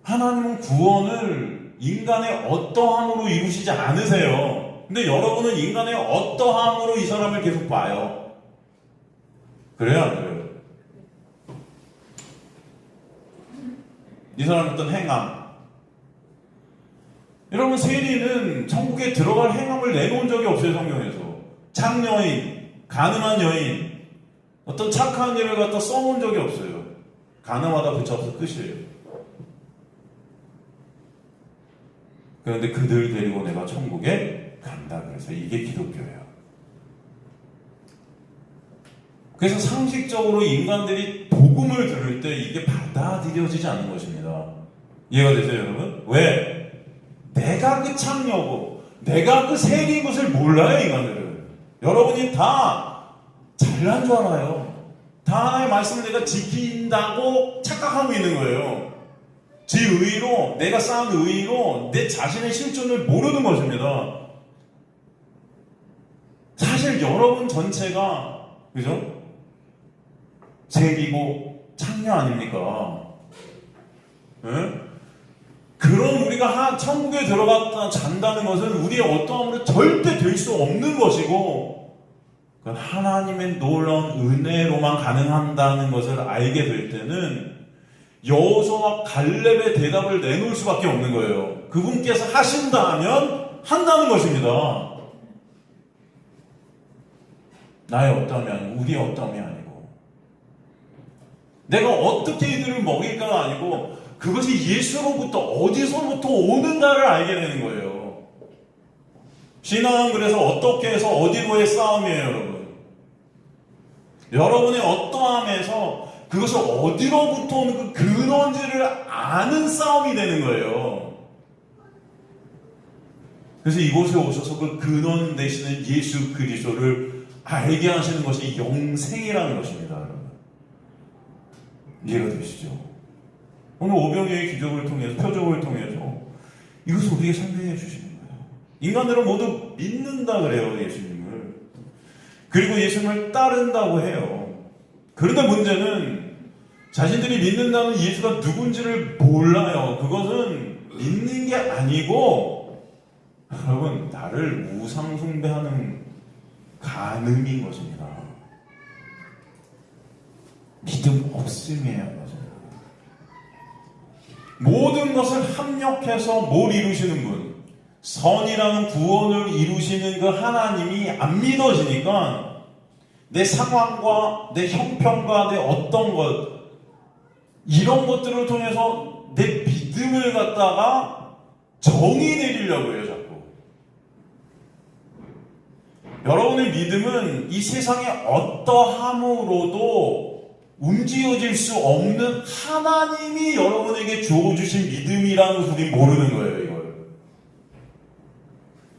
하나님은 구원을 인간의 어떠함으로 이루시지 않으세요. 근데 여러분은 인간의 어떠함으로 이 사람을 계속 봐요. 그래요, 안 그래요? 이 사람의 어떤 행함. 여러분, 세리는 천국에 들어갈 행함을 내놓은 적이 없어요, 성경에서. 창녀인, 가늠한 여인, 어떤 착한 일을 갖다 써놓은 적이 없어요. 가늠하다 붙여서 끝이에요. 그런데 그들 데리고 내가 천국에 간다. 그래서 이게 기독교예요. 그래서 상식적으로 인간들이 복음을 들을 때 이게 받아들여지지 않는 것입니다. 이해가 되세요, 여러분? 왜? 내가 그 창녀고 내가 그 세리인 것을 몰라요, 인간들은. 여러분이 다 잘난 줄 알아요. 다 하나님의 말씀을 내가 지킨다고 착각하고 있는 거예요. 지 의의로, 내가 쌓은 의의로 내 자신의 실존을 모르는 것입니다. 사실 여러분 전체가, 그죠? 세리고 창녀 아닙니까? 네? 그런 우리가 천국에 들어갔다 잔다는 것은 우리의 어떠함으로 절대 될 수 없는 것이고, 그건 하나님의 놀라운 은혜로만 가능한다는 것을 알게 될 때는 여호수아와 갈렙의 대답을 내놓을 수밖에 없는 거예요. 그분께서 하신다 하면 한다는 것입니다. 나의 어떠함이 아니고 우리의 어떠함이 아니고 내가 어떻게 이들을 먹일까가 아니고 그것이 예수로부터 어디서부터 오는가를 알게 되는 거예요. 신앙은 그래서 어떻게 해서 어디로의 싸움이에요, 여러분. 여러분의 어떠함에서 그것이 어디로부터 오는 그 근원지를 아는 싸움이 되는 거예요. 그래서 이곳에 오셔서 그 근원 되시는 예수 그리스도를 알게 하시는 것이 영생이라는 것입니다, 여러분. 이해가 되시죠? 오늘 오병이어의 기적을 통해서, 표적을 통해서 이것을 우리에게 설명해 주시는 거예요. 인간들은 모두 믿는다 그래요, 예수님을. 그리고 예수님을 따른다고 해요. 그런데 문제는 자신들이 믿는다는 예수가 누군지를 몰라요. 그것은 믿는 게 아니고, 여러분, 나를 우상숭배하는 간음인 것입니다. 믿음 없음이에요. 모든 것을 합력해서 뭘 이루시는 분, 선이라는 구원을 이루시는 그 하나님이 안 믿어지니까 내 상황과 내 형편과 내 어떤 것, 이런 것들을 통해서 내 믿음을 갖다가 정의 내리려고 해요, 자꾸. 여러분의 믿음은 이 세상의 어떠함으로도 움직여질 수 없는 하나님이 여러분에게 주어주신 믿음이라는 것을 우리 모르는 거예요, 이걸.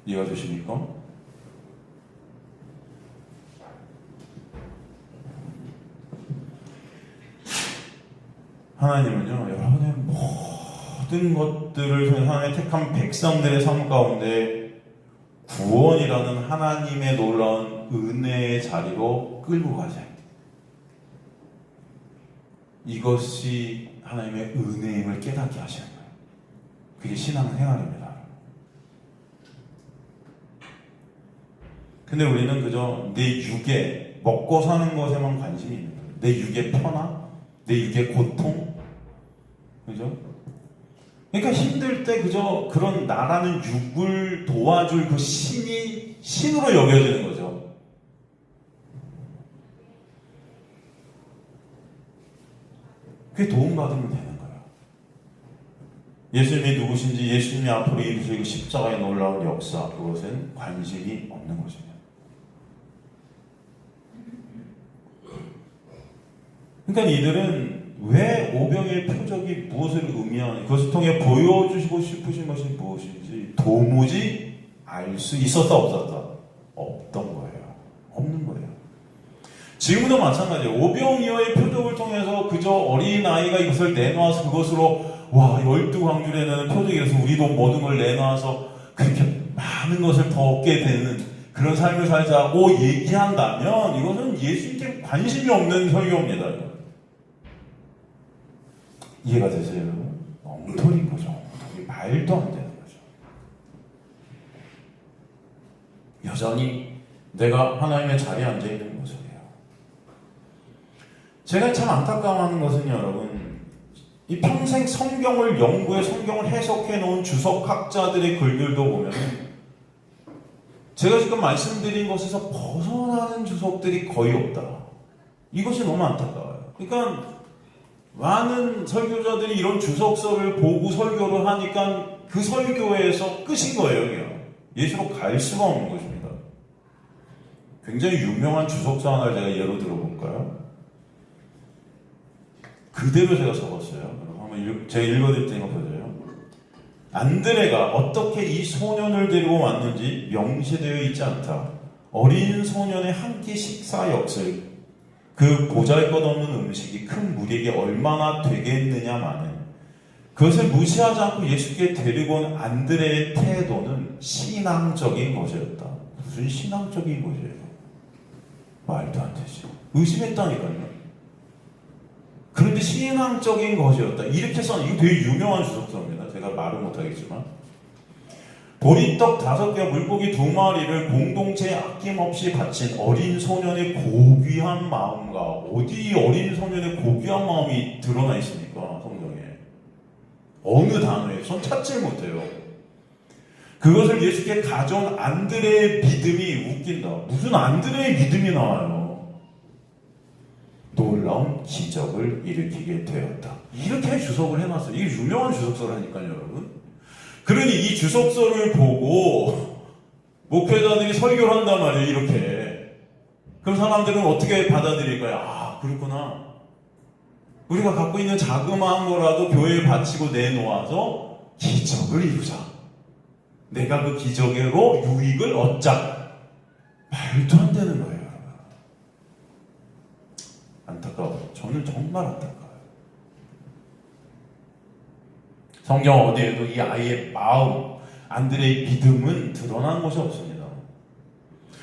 이해가 되십니까? 하나님은요, 여러분의 모든 것들을 통해 하나님의 택한 백성들의 삶 가운데 구원이라는 하나님의 놀라운 은혜의 자리로 끌고 가자. 이것이 하나님의 은혜임을 깨닫게 하시는 거예요. 그게 신앙 생활입니다. 근데 우리는 그저 내 육에 먹고 사는 것에만 관심이 있는 거예요. 내 육의 편함, 내 육의 고통, 그죠? 그러니까 힘들 때 그저 그런 나라는 육을 도와줄 그 신이 신으로 여겨지는 거죠. 그게 도움받으면 되는 거예요. 예수님이 누구신지, 예수님이 앞으로 이루실 십자가의 놀라운 역사, 그것은 관심이 없는 것입니다. 그러니까 이들은 왜 오병의 표적이 무엇을 의미하는지, 그것을 통해 보여주시고 싶으신 것이 무엇인지 도무지 알 수 있었다 없었다? 없던 거예요. 없는 거예요. 지금도 마찬가지예요. 오병이어의 표적을 통해서 그저 어린아이가 이것을 내놓아서 그것으로 12광주를 내는 표적이라서 우리도 모든 걸 내놔서 그렇게 많은 것을 더 얻게 되는 그런 삶을 살자고 얘기한다면 이것은 예수님께 관심이 없는 설교입니다. 이해가 되세요? 엉터리인 거죠. 말도 안 되는 거죠. 여전히 내가 하나님의 자리에 앉아있는 모습이에요. 제가 참 안타까워하는 것은 여러분, 이 평생 성경을 연구해 성경을 해석해 놓은 주석학자들의 글들도 보면 제가 지금 말씀드린 것에서 벗어나는 주석들이 거의 없다. 이것이 너무 안타까워요. 그러니까 많은 설교자들이 이런 주석서를 보고 설교를 하니까 그 설교에서 끝인 거예요. 그냥. 예수로 갈 수가 없는 것입니다. 굉장히 유명한 주석서 하나를 제가 예로 들어볼까요? 그대로 제가 적었어요. 한번 제가 읽어드릴 테니까 보세요. 안드레가 어떻게 이 소년을 데리고 왔는지 명시되어 있지 않다. 어린 소년의 한 끼 식사 역설, 그 보잘것없는 음식이 큰 무리에게 얼마나 되겠느냐마는 그것을 무시하지 않고 예수께 데리고 온 안드레의 태도는 신앙적인 것이었다. 무슨 신앙적인 것이에요? 말도 안 되지. 의심했다니까요. 그런데 신앙적인 것이었다. 이렇게 써는 이거 되게 유명한 주석서입니다. 제가 말은 못하겠지만 보리떡 5개와 물고기 2마리를 공동체에 아낌없이 바친 어린 소년의 고귀한 마음과 어디 어린 소년의 고귀한 마음이 드러나 있습니까? 성경에. 어느 단어에 전 찾질 못해요. 그것을 예수께 가져온 안드레의 믿음이 웃긴다. 무슨 안드레의 믿음이 나와요? 놀라운 기적을 일으키게 되었다. 이렇게 주석을 해놨어요. 이게 유명한 주석서라니까요, 여러분. 그러니 이 주석서를 보고 목회자들이 설교를 한단 말이에요, 이렇게. 그럼 사람들은 어떻게 받아들일까요? 아, 그렇구나. 우리가 갖고 있는 자그마한 거라도 교회에 바치고 내놓아서 기적을 이루자. 내가 그 기적으로 유익을 얻자. 말도 안 되는 거예요. 안타까워요. 저는 정말 안타까워요. 성경 어디에도 이 아이의 마음, 안드레의 믿음은 드러난 것이 없습니다.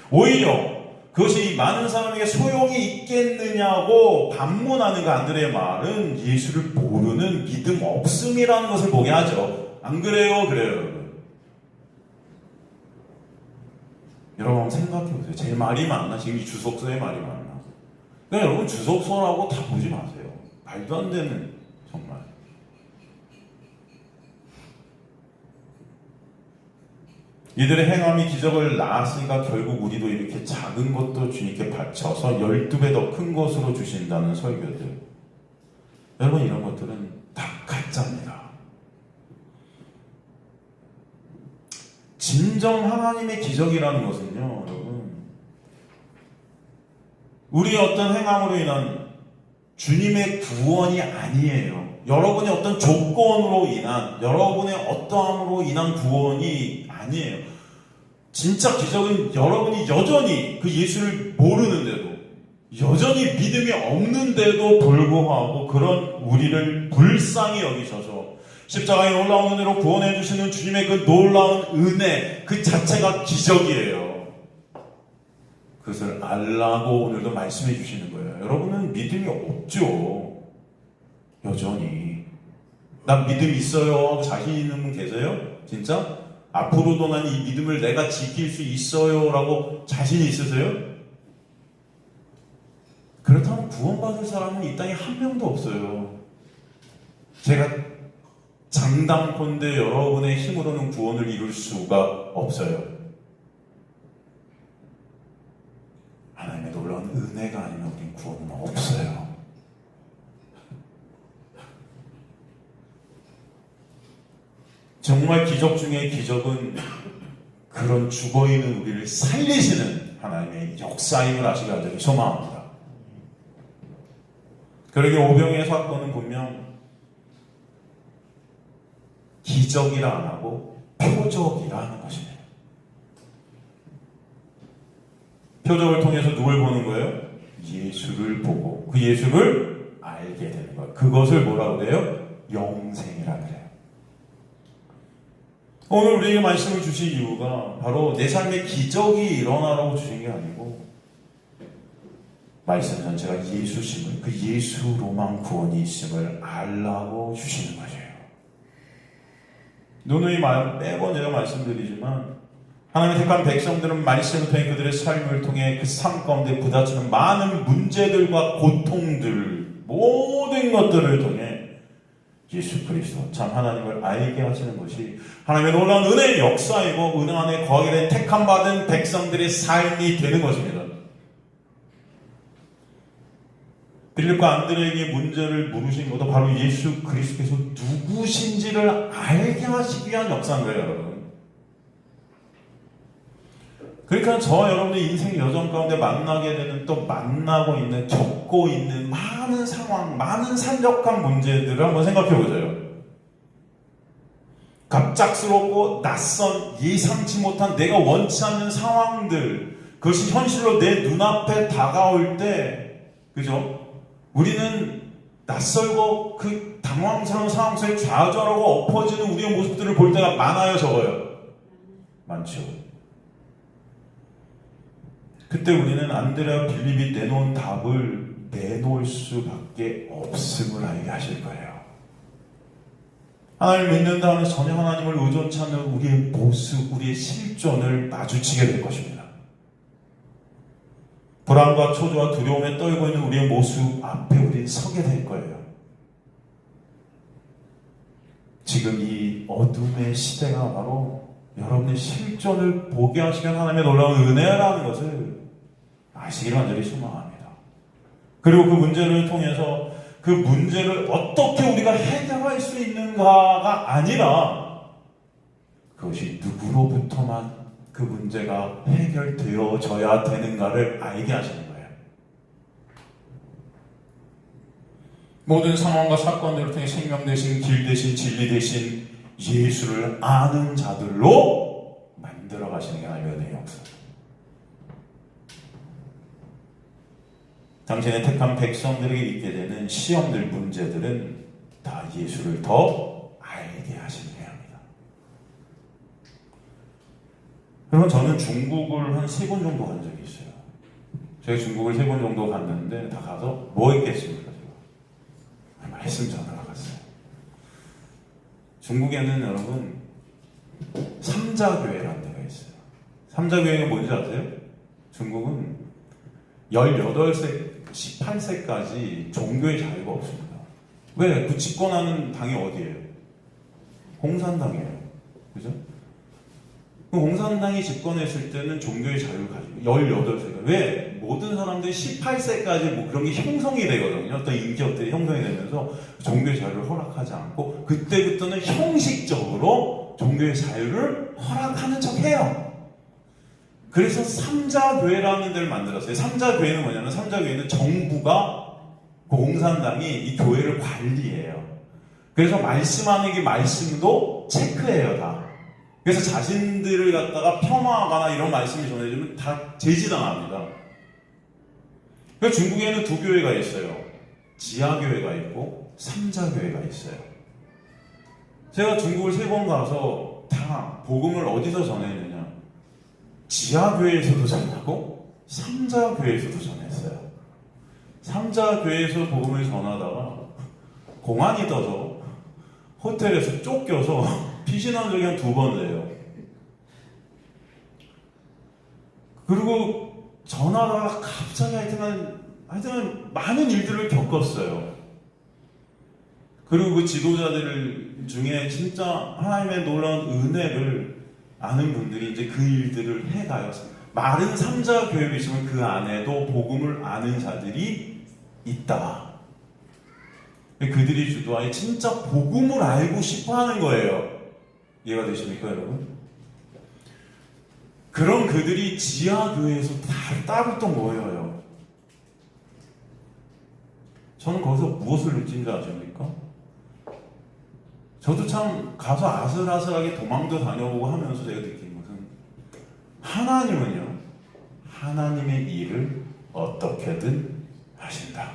오히려 그것이 많은 사람에게 소용이 있겠느냐고 반문하는 그 안드레의 말은 예수를 모르는 믿음 없음이라는 것을 보게 하죠. 안 그래요? 그래요, 여러분. 여러분 한번 생각해보세요. 제 말이 맞나? 지금 이 주석서의 말이 맞나? 그러니까 여러분 주석서라고 다 보지 마세요. 말도 안 되는, 정말. 이들의 행함이 기적을 낳았으니까 결국 우리도 이렇게 작은 것도 주님께 바쳐서 12배 더 큰 것으로 주신다는 설교들. 여러분 이런 것들은 다 가짜입니다. 진정 하나님의 기적이라는 것은요, 여러분, 우리의 어떤 행함으로 인한 주님의 구원이 아니에요. 여러분의 어떤 조건으로 인한, 여러분의 어떠함으로 인한 구원이 아니에요. 진짜 기적은 여러분이 여전히 그 예수를 모르는데도, 여전히 믿음이 없는데도 불구하고 그런 우리를 불쌍히 여기셔서 십자가에 놀라운 은혜로 구원해 주시는 주님의 그 놀라운 은혜 그 자체가 기적이에요. 그것을 알라고 오늘도 말씀해 주시는 거예요. 여러분은 믿음이 없죠. 여전히. 난 믿음 있어요 하고 자신 있는 분 계세요? 진짜? 앞으로도 난 이 믿음을 내가 지킬 수 있어요 라고 자신이 있으세요? 그렇다면 구원받을 사람은 이 땅에 한 명도 없어요. 제가 장담컨대 여러분의 힘으로는 구원을 이룰 수가 없어요. 하나님의 놀라운 은혜가 아니면 우린 구원은 없어요. 정말 기적 중에 기적은 그런 죽어있는 우리를 살리시는 하나님의 역사임을 아시기 간절히 소망합니다. 그러게 오병이의 사건은 분명 기적이라 안 하고 표적이라 하는 것입니다. 표적을 통해서 누굴 보는 거예요? 예수를 보고 그 예수를 알게 되는 거예요. 그것을 뭐라고 그래요? 영생이라 그래요. 오늘 우리에게 말씀을 주신 이유가 바로 내 삶에 기적이 일어나라고 주신 게 아니고 말씀 전체가 예수심을, 그 예수로만 구원이 있음을 알라고 주시는 것이에요. 누누이 매번 제가 말씀드리지만 하나님의 택한 백성들은 말씀을 통해 그들의 삶을 통해 그 삶 가운데 부딪히는 많은 문제들과 고통들, 모든 것들을 통해 예수 그리스도 참 하나님을 알게 하시는 것이 하나님의 놀라운 은혜의 역사이고 은혜 안에 거하게 된 택함 받은 백성들의 삶이 되는 것입니다. 빌립과 안드레에게 문제를 물으신 것도 바로 예수 그리스도께서 누구신지를 알게 하시기 위한 역사인 거예요, 여러분. 그러니까 저와 여러분의 인생 여정 가운데 만나게 되는, 또 만나고 있는, 겪고 있는 많은 상황, 많은 산적한 문제들을 한번 생각해 보세요. 갑작스럽고 낯선, 예상치 못한, 내가 원치 않는 상황들, 그것이 현실로 내 눈앞에 다가올 때, 그죠? 우리는 낯설고 그 당황스러운 상황 속에 좌절하고 엎어지는 우리의 모습들을 볼 때가 많아요, 적어요? 많죠. 그때 우리는 안드레와 빌립이 내놓은 답을 내놓을 수밖에 없음을 알게 하실 거예요. 하나님을 믿는다 하면 전혀 하나님을 의존치 않는 우리의 모습, 우리의 실존을 마주치게 될 것입니다. 불안과 초조와 두려움에 떨고 있는 우리의 모습 앞에 우리는 서게 될 거예요. 지금 이 어둠의 시대가 바로 여러분의 실존을 보게 하시는 하나님의 놀라운 은혜라는 것을 아시기를 간절히 소망합니다. 그리고 그 문제를 통해서 그 문제를 어떻게 우리가 해결할 수 있는가가 아니라 그것이 누구로부터만 그 문제가 해결되어져야 되는가를 알게 하시는 거예요. 모든 상황과 사건들을 통해 생명 대신, 길 대신, 진리 대신 예수를 아는 자들로 만들어 가시는 게 하나님의 은혜의 역사. 당신의 택한 백성들에게 있게 되는 시험들, 문제들은 다 예수를 더 알게 하시는 게 합니다. 그러면 저는 중국을 한 3번 정도 간 적이 있어요. 제가 중국을 3번 정도 갔는데 다 가서 뭐 했겠습니까? 제가 말씀 전하러 갔어요. 중국에는 여러분 삼자교회라는 데가 있어요. 삼자교회가 뭔지 아세요? 중국은 18세, 18세까지 종교의 자유가 없습니다. 왜? 그 집권하는 당이 어디예요? 공산당이에요. 그죠? 그 공산당이 집권했을 때는 종교의 자유를 가지고 18세가 왜? 모든 사람들이 18세까지 뭐 그런 게 형성이 되거든요. 어떤 인격들이 형성이 되면서 종교의 자유를 허락하지 않고 그때부터는 형식적으로 종교의 자유를 허락하는 척해요. 그래서 삼자교회라는 데를 만들었어요. 삼자교회는 뭐냐면 삼자교회는 정부가 공산당이 이 교회를 관리해요. 그래서 말씀하는 게 말씀도 체크해요, 다. 그래서 자신들을 갖다가 폄하하거나 이런 말씀이 전해지면 다 제지당합니다. 그래서 중국에는 2교회가 있어요. 지하교회가 있고 삼자교회가 있어요. 제가 중국을 3번 가서 다 복음을 어디서 전했느냐? 지하교회에서도 전하고 삼자교회에서도 전했어요. 삼자교회에서 복음을 전하다가 공안이 떠서 호텔에서 쫓겨서 피신한 적이 한 2번 돼요. 그리고 전하다가 갑자기 하여튼 많은 일들을 겪었어요. 그리고 그 지도자들 중에 진짜 하나님의 놀라운 은혜를 아는 분들이 이제 그 일들을 해가요. 마른 삼자교회가 있으면 그 안에도 복음을 아는 자들이 있다. 그들이 주도하여 진짜 복음을 알고 싶어 하는 거예요. 이해가 되십니까, 여러분? 그런 그들이 지하교회에서 따로 또 모여요. 저는 거기서 무엇을 느낀지 아십니까? 저도 참 가서 아슬아슬하게 도망도 다녀오고 하면서 제가 느낀 것은 하나님은요, 하나님의 일을 어떻게든 하신다.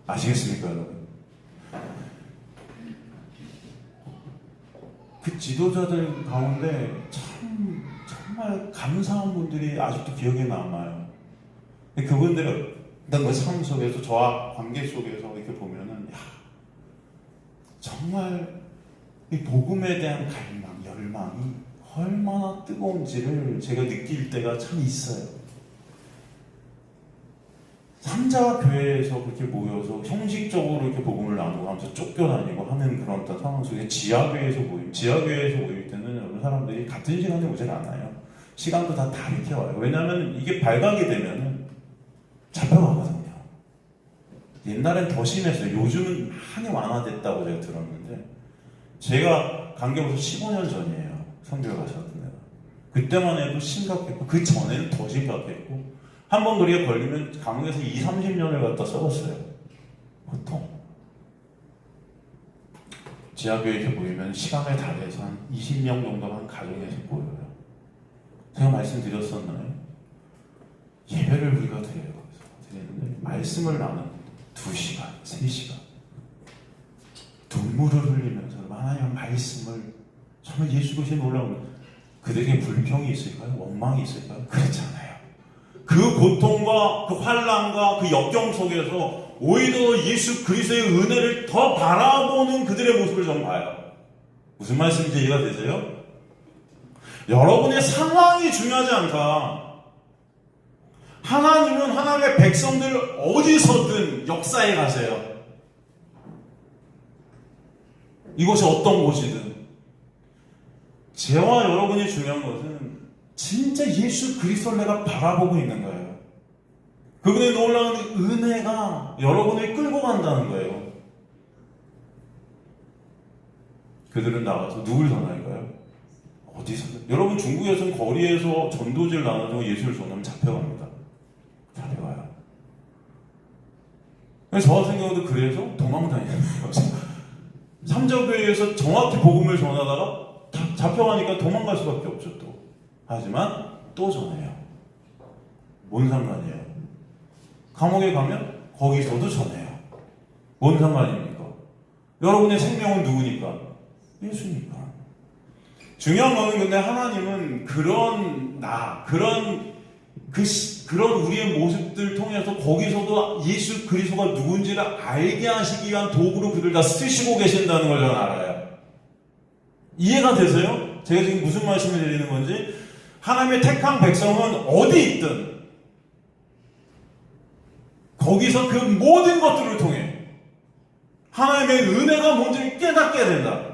아시겠습니까, 여러분? 그 지도자들 가운데 정말 감사한 분들이 아직도 기억에 남아요. 그분들의 그 삶 속에서, 저와 관계 속에서 이렇게 보면은, 야, 정말 이 복음에 대한 갈망, 열망이 얼마나 뜨거운지를 제가 느낄 때가 참 있어요. 삼자 교회에서 그렇게 모여서 형식적으로 이렇게 복음을 나누고 하면서 쫓겨다니고 하는 그런 어떤 상황 속에 지하교회에서 모일 때는 여러분 사람들이 같은 시간에 오질 않아요. 시간도 다 다르게 와요. 왜냐하면 이게 발각이 되면은 잡혀가거든요. 옛날엔 더 심했어요. 요즘은 많이 완화됐다고 제가 들었는데, 제가 강경에서 15년 전이에요. 선교를 가셨던 데가. 그때만 해도 심각했고, 그 전에는 더 심각했고, 한 번 그리에 걸리면 감옥에서 20-30년을 갖다 썩었어요. 보통. 지하교회 이렇게 모이면 시간에 달해서 한 20명 정도만 가정에서 모여요. 제가 말씀드렸었나요? 예배를 우리가 드리는데 말씀을 나누는 2시간, 3시간 눈물을 흘리면서 하나님의 말씀을, 정말 예수 그리스도의 놀라운, 그들에게 불평이 있을까요? 원망이 있을까요? 그렇지 않아요. 그 고통과 그 환난과 그 역경 속에서 오히려 예수 그리스도의 은혜를 더 바라보는 그들의 모습을 좀 봐요. 무슨 말씀인지 이해가 되세요? 여러분의 상황이 중요하지 않다. 하나님은 하나님의 백성들 어디서든 역사에 가세요. 이곳이 어떤 곳이든. 저와 여러분이 중요한 것은 진짜 예수 그리스도를 내가 바라보고 있는 거예요. 그분의 놀라운 은혜가 여러분을 끌고 간다는 거예요. 그들은 나가서 누굴 전할까요? 어디서든. 여러분 중국에서는 거리에서 전도지를 나눠주고 예수를 전하면 잡혀갑니다. 잡혀가요. 저 같은 경우도 그래서 도망다니는 거예요. 삼자교회에서 정확히 복음을 전하다가 잡혀가니까 도망갈 수밖에 없죠. 또. 하지만 또 전해요. 뭔 상관이에요? 감옥에 가면 거기서도 전해요. 뭔 상관입니까? 여러분의 생명은 누구니까? 예수니까. 중요한 거는 근데 하나님은 그런 우리의 모습들 통해서 거기서도 예수 그리스도가 누군지를 알게 하시기 위한 도구로 그들 다 쓰시고 계신다는 걸 저는 알아요. 이해가 되세요? 제가 지금 무슨 말씀을 드리는 건지. 하나님의 택한 백성은 어디 있든 거기서 그 모든 것들을 통해 하나님의 은혜가 뭔지를 깨닫게 된다.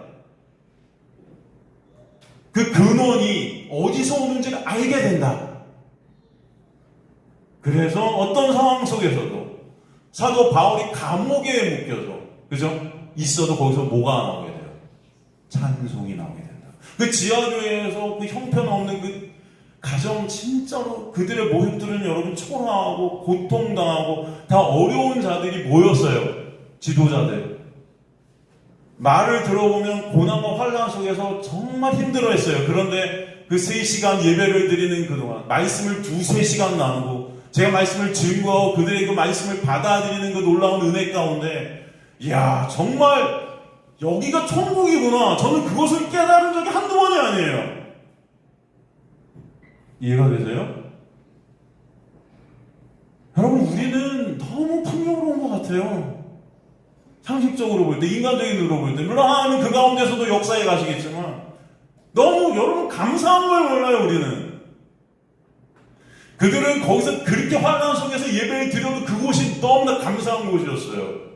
그 근원이 어디서 오는지를 알게 된다. 그래서 어떤 상황 속에서도 사도 바울이 감옥에 묶여서, 그죠? 있어도 거기서 뭐가 나오게 돼요? 찬송이 나오게 된다. 그 지하교회에서 그 형편없는 그 가정, 진짜로 그들의 모습들은 여러분 초라하고 고통당하고 다 어려운 자들이 모였어요. 지도자들. 말을 들어보면 고난과 환난 속에서 정말 힘들어했어요. 그런데 그 3시간 예배를 드리는 그동안 말씀을 2-3시간 나누고 제가 말씀을 증거하고 그들의 그 말씀을 받아들이는 그 놀라운 은혜 가운데, 이야, 정말 여기가 천국이구나. 저는 그것을 깨달은 적이 한두 번이 아니에요. 이해가 되세요? 여러분, 우리는 너무 풍요로운 것 같아요. 상식적으로 볼 때, 인간적인 눈으로 볼 때. 물론 하나님은 그 가운데서도 역사에 가시겠지만 너무 여러분 감사한 걸 몰라요. 우리는. 그들은 거기서 그렇게 환난 속에서 예배를 드려도 그곳이 너무나 감사한 곳이었어요.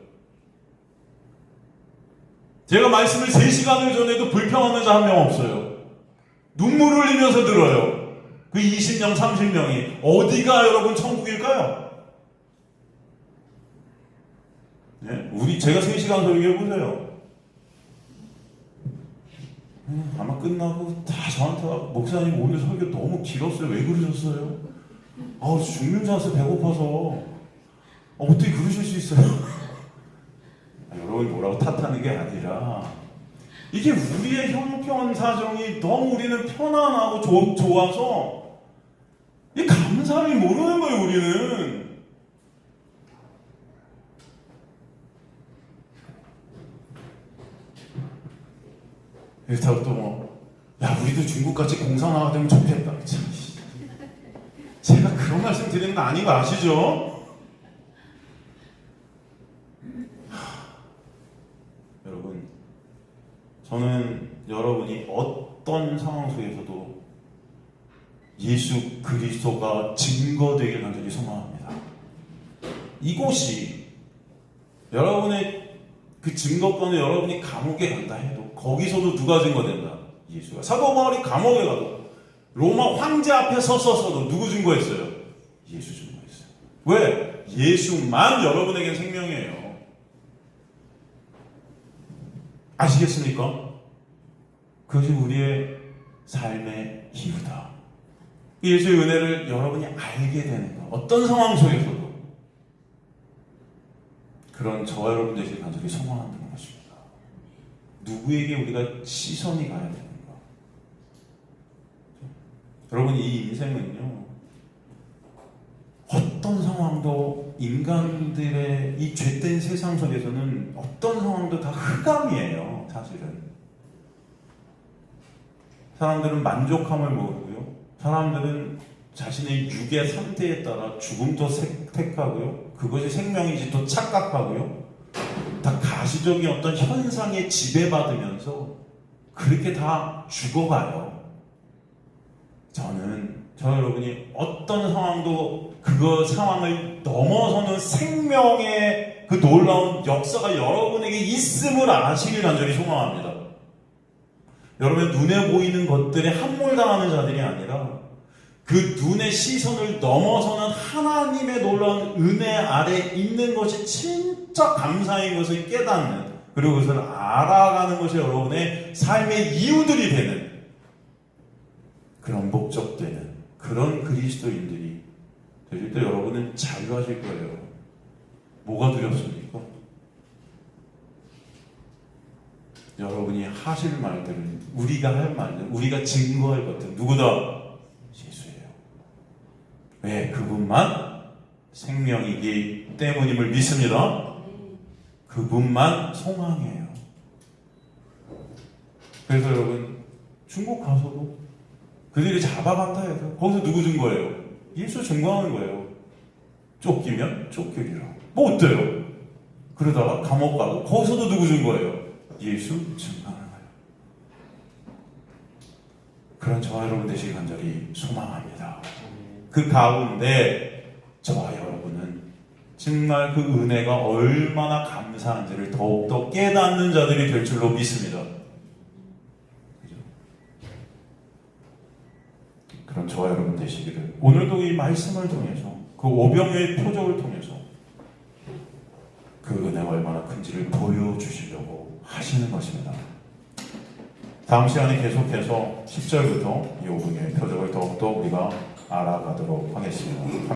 제가 말씀을 3시간을 전해도 불평하는 자 한 명 없어요. 눈물을 흘리면서 들어요. 그 20명, 30명이 어디가 여러분 천국일까요? 네? 제가 3시간 설교해보세요. 아마 끝나고 다 저한테 와서 목사님 오늘 설교 너무 길었어요. 왜 그러셨어요? 죽는 줄 알았어요. 배고파서. 어떻게 그러실 수 있어요? 여러분이 뭐라고 탓하는 게 아니라 이게 우리의 형편 사정이 너무 우리는 편안하고 좋아서 이 감사를 모르는 거예요. 우리는. 그렇다고 또 우리도 중국같이 공사 나가면 좋겠다. 참, 제가 그런 말씀 드리는 거 아닌 거 아시죠? 여러분, 저는 여러분이 어떤 상황 속에서도 예수 그리스도가 증거되길 간절히 소망합니다. 이곳이 여러분의 그 증거권을 여러분이 감옥에 간다 해도 거기서도 누가 증거된다? 예수가. 사도 바울이 감옥에 가도 로마 황제 앞에 섰어도 누구 증거했어요? 예수 증거했어요. 왜? 예수만 여러분에겐 생명이에요. 아시겠습니까? 그것이 우리의 삶의 이유다. 예수의 은혜를 여러분이 알게 되는 것. 어떤 상황 속에서도 그런 저와 여러분 되시길 간절히 소망하는 것입니다. 누구에게 우리가 시선이 가야 되는가? 여러분, 이 인생은요, 어떤 상황도 인간들의 이 죄된 세상 속에서는 어떤 상황도 다 흑암이에요. 사실은 사람들은 만족함을 모르고요, 사람들은 자신의 육의 상태에 따라 죽음도 택하고요, 그것이 생명인지 또 착각하고요, 다 가시적인 어떤 현상에 지배받으면서 그렇게 다 죽어가요. 저 여러분이 어떤 상황도 그 상황을 넘어서는 생명의 그 놀라운 역사가 여러분에게 있음을 아시길 간절히 소망합니다. 여러분의 눈에 보이는 것들에 함몰당하는 자들이 아니라 그 눈의 시선을 넘어서는 하나님의 놀라운 은혜 아래 있는 것이 진짜 감사인 것을 깨닫는, 그리고 그것을 알아가는 것이 여러분의 삶의 이유들이 되는, 그런 목적되는 그런 그리스도인들이 되실 때 여러분은 자유하실 거예요. 뭐가 두렵습니까? 여러분이 하실 말들은, 우리가 할 말들, 우리가 증거할 것들 누구다? 예수예요. 왜? 그분만 생명이기 때문임을 믿습니다. 그분만 소망이에요. 그래서 여러분, 중국 가서도 그들이 잡아간다 해서 거기서 누구 증거예요? 예수 증거하는 거예요. 쫓기면 쫓기리라. 뭐 어때요? 그러다가 감옥 가고 거기서도 누구 증거예요? 예수 증거하는 거예요. 그런 저와 여러분 되시길 간절히 소망합니다. 그 가운데 저와 여러분은 정말 그 은혜가 얼마나 감사한지를 더욱더 깨닫는 자들이 될 줄로 믿습니다. 그런 저와 여러분 되시기를 오늘도 이 말씀을 통해서, 그 오병이어의 표적을 통해서 그 은혜가 얼마나 큰지를 보여주시려고 하시는 것입니다. 다음 시간에 계속해서 10절부터 이 오병이어의 표적을 더욱더 우리가 알아가도록 하겠습니다.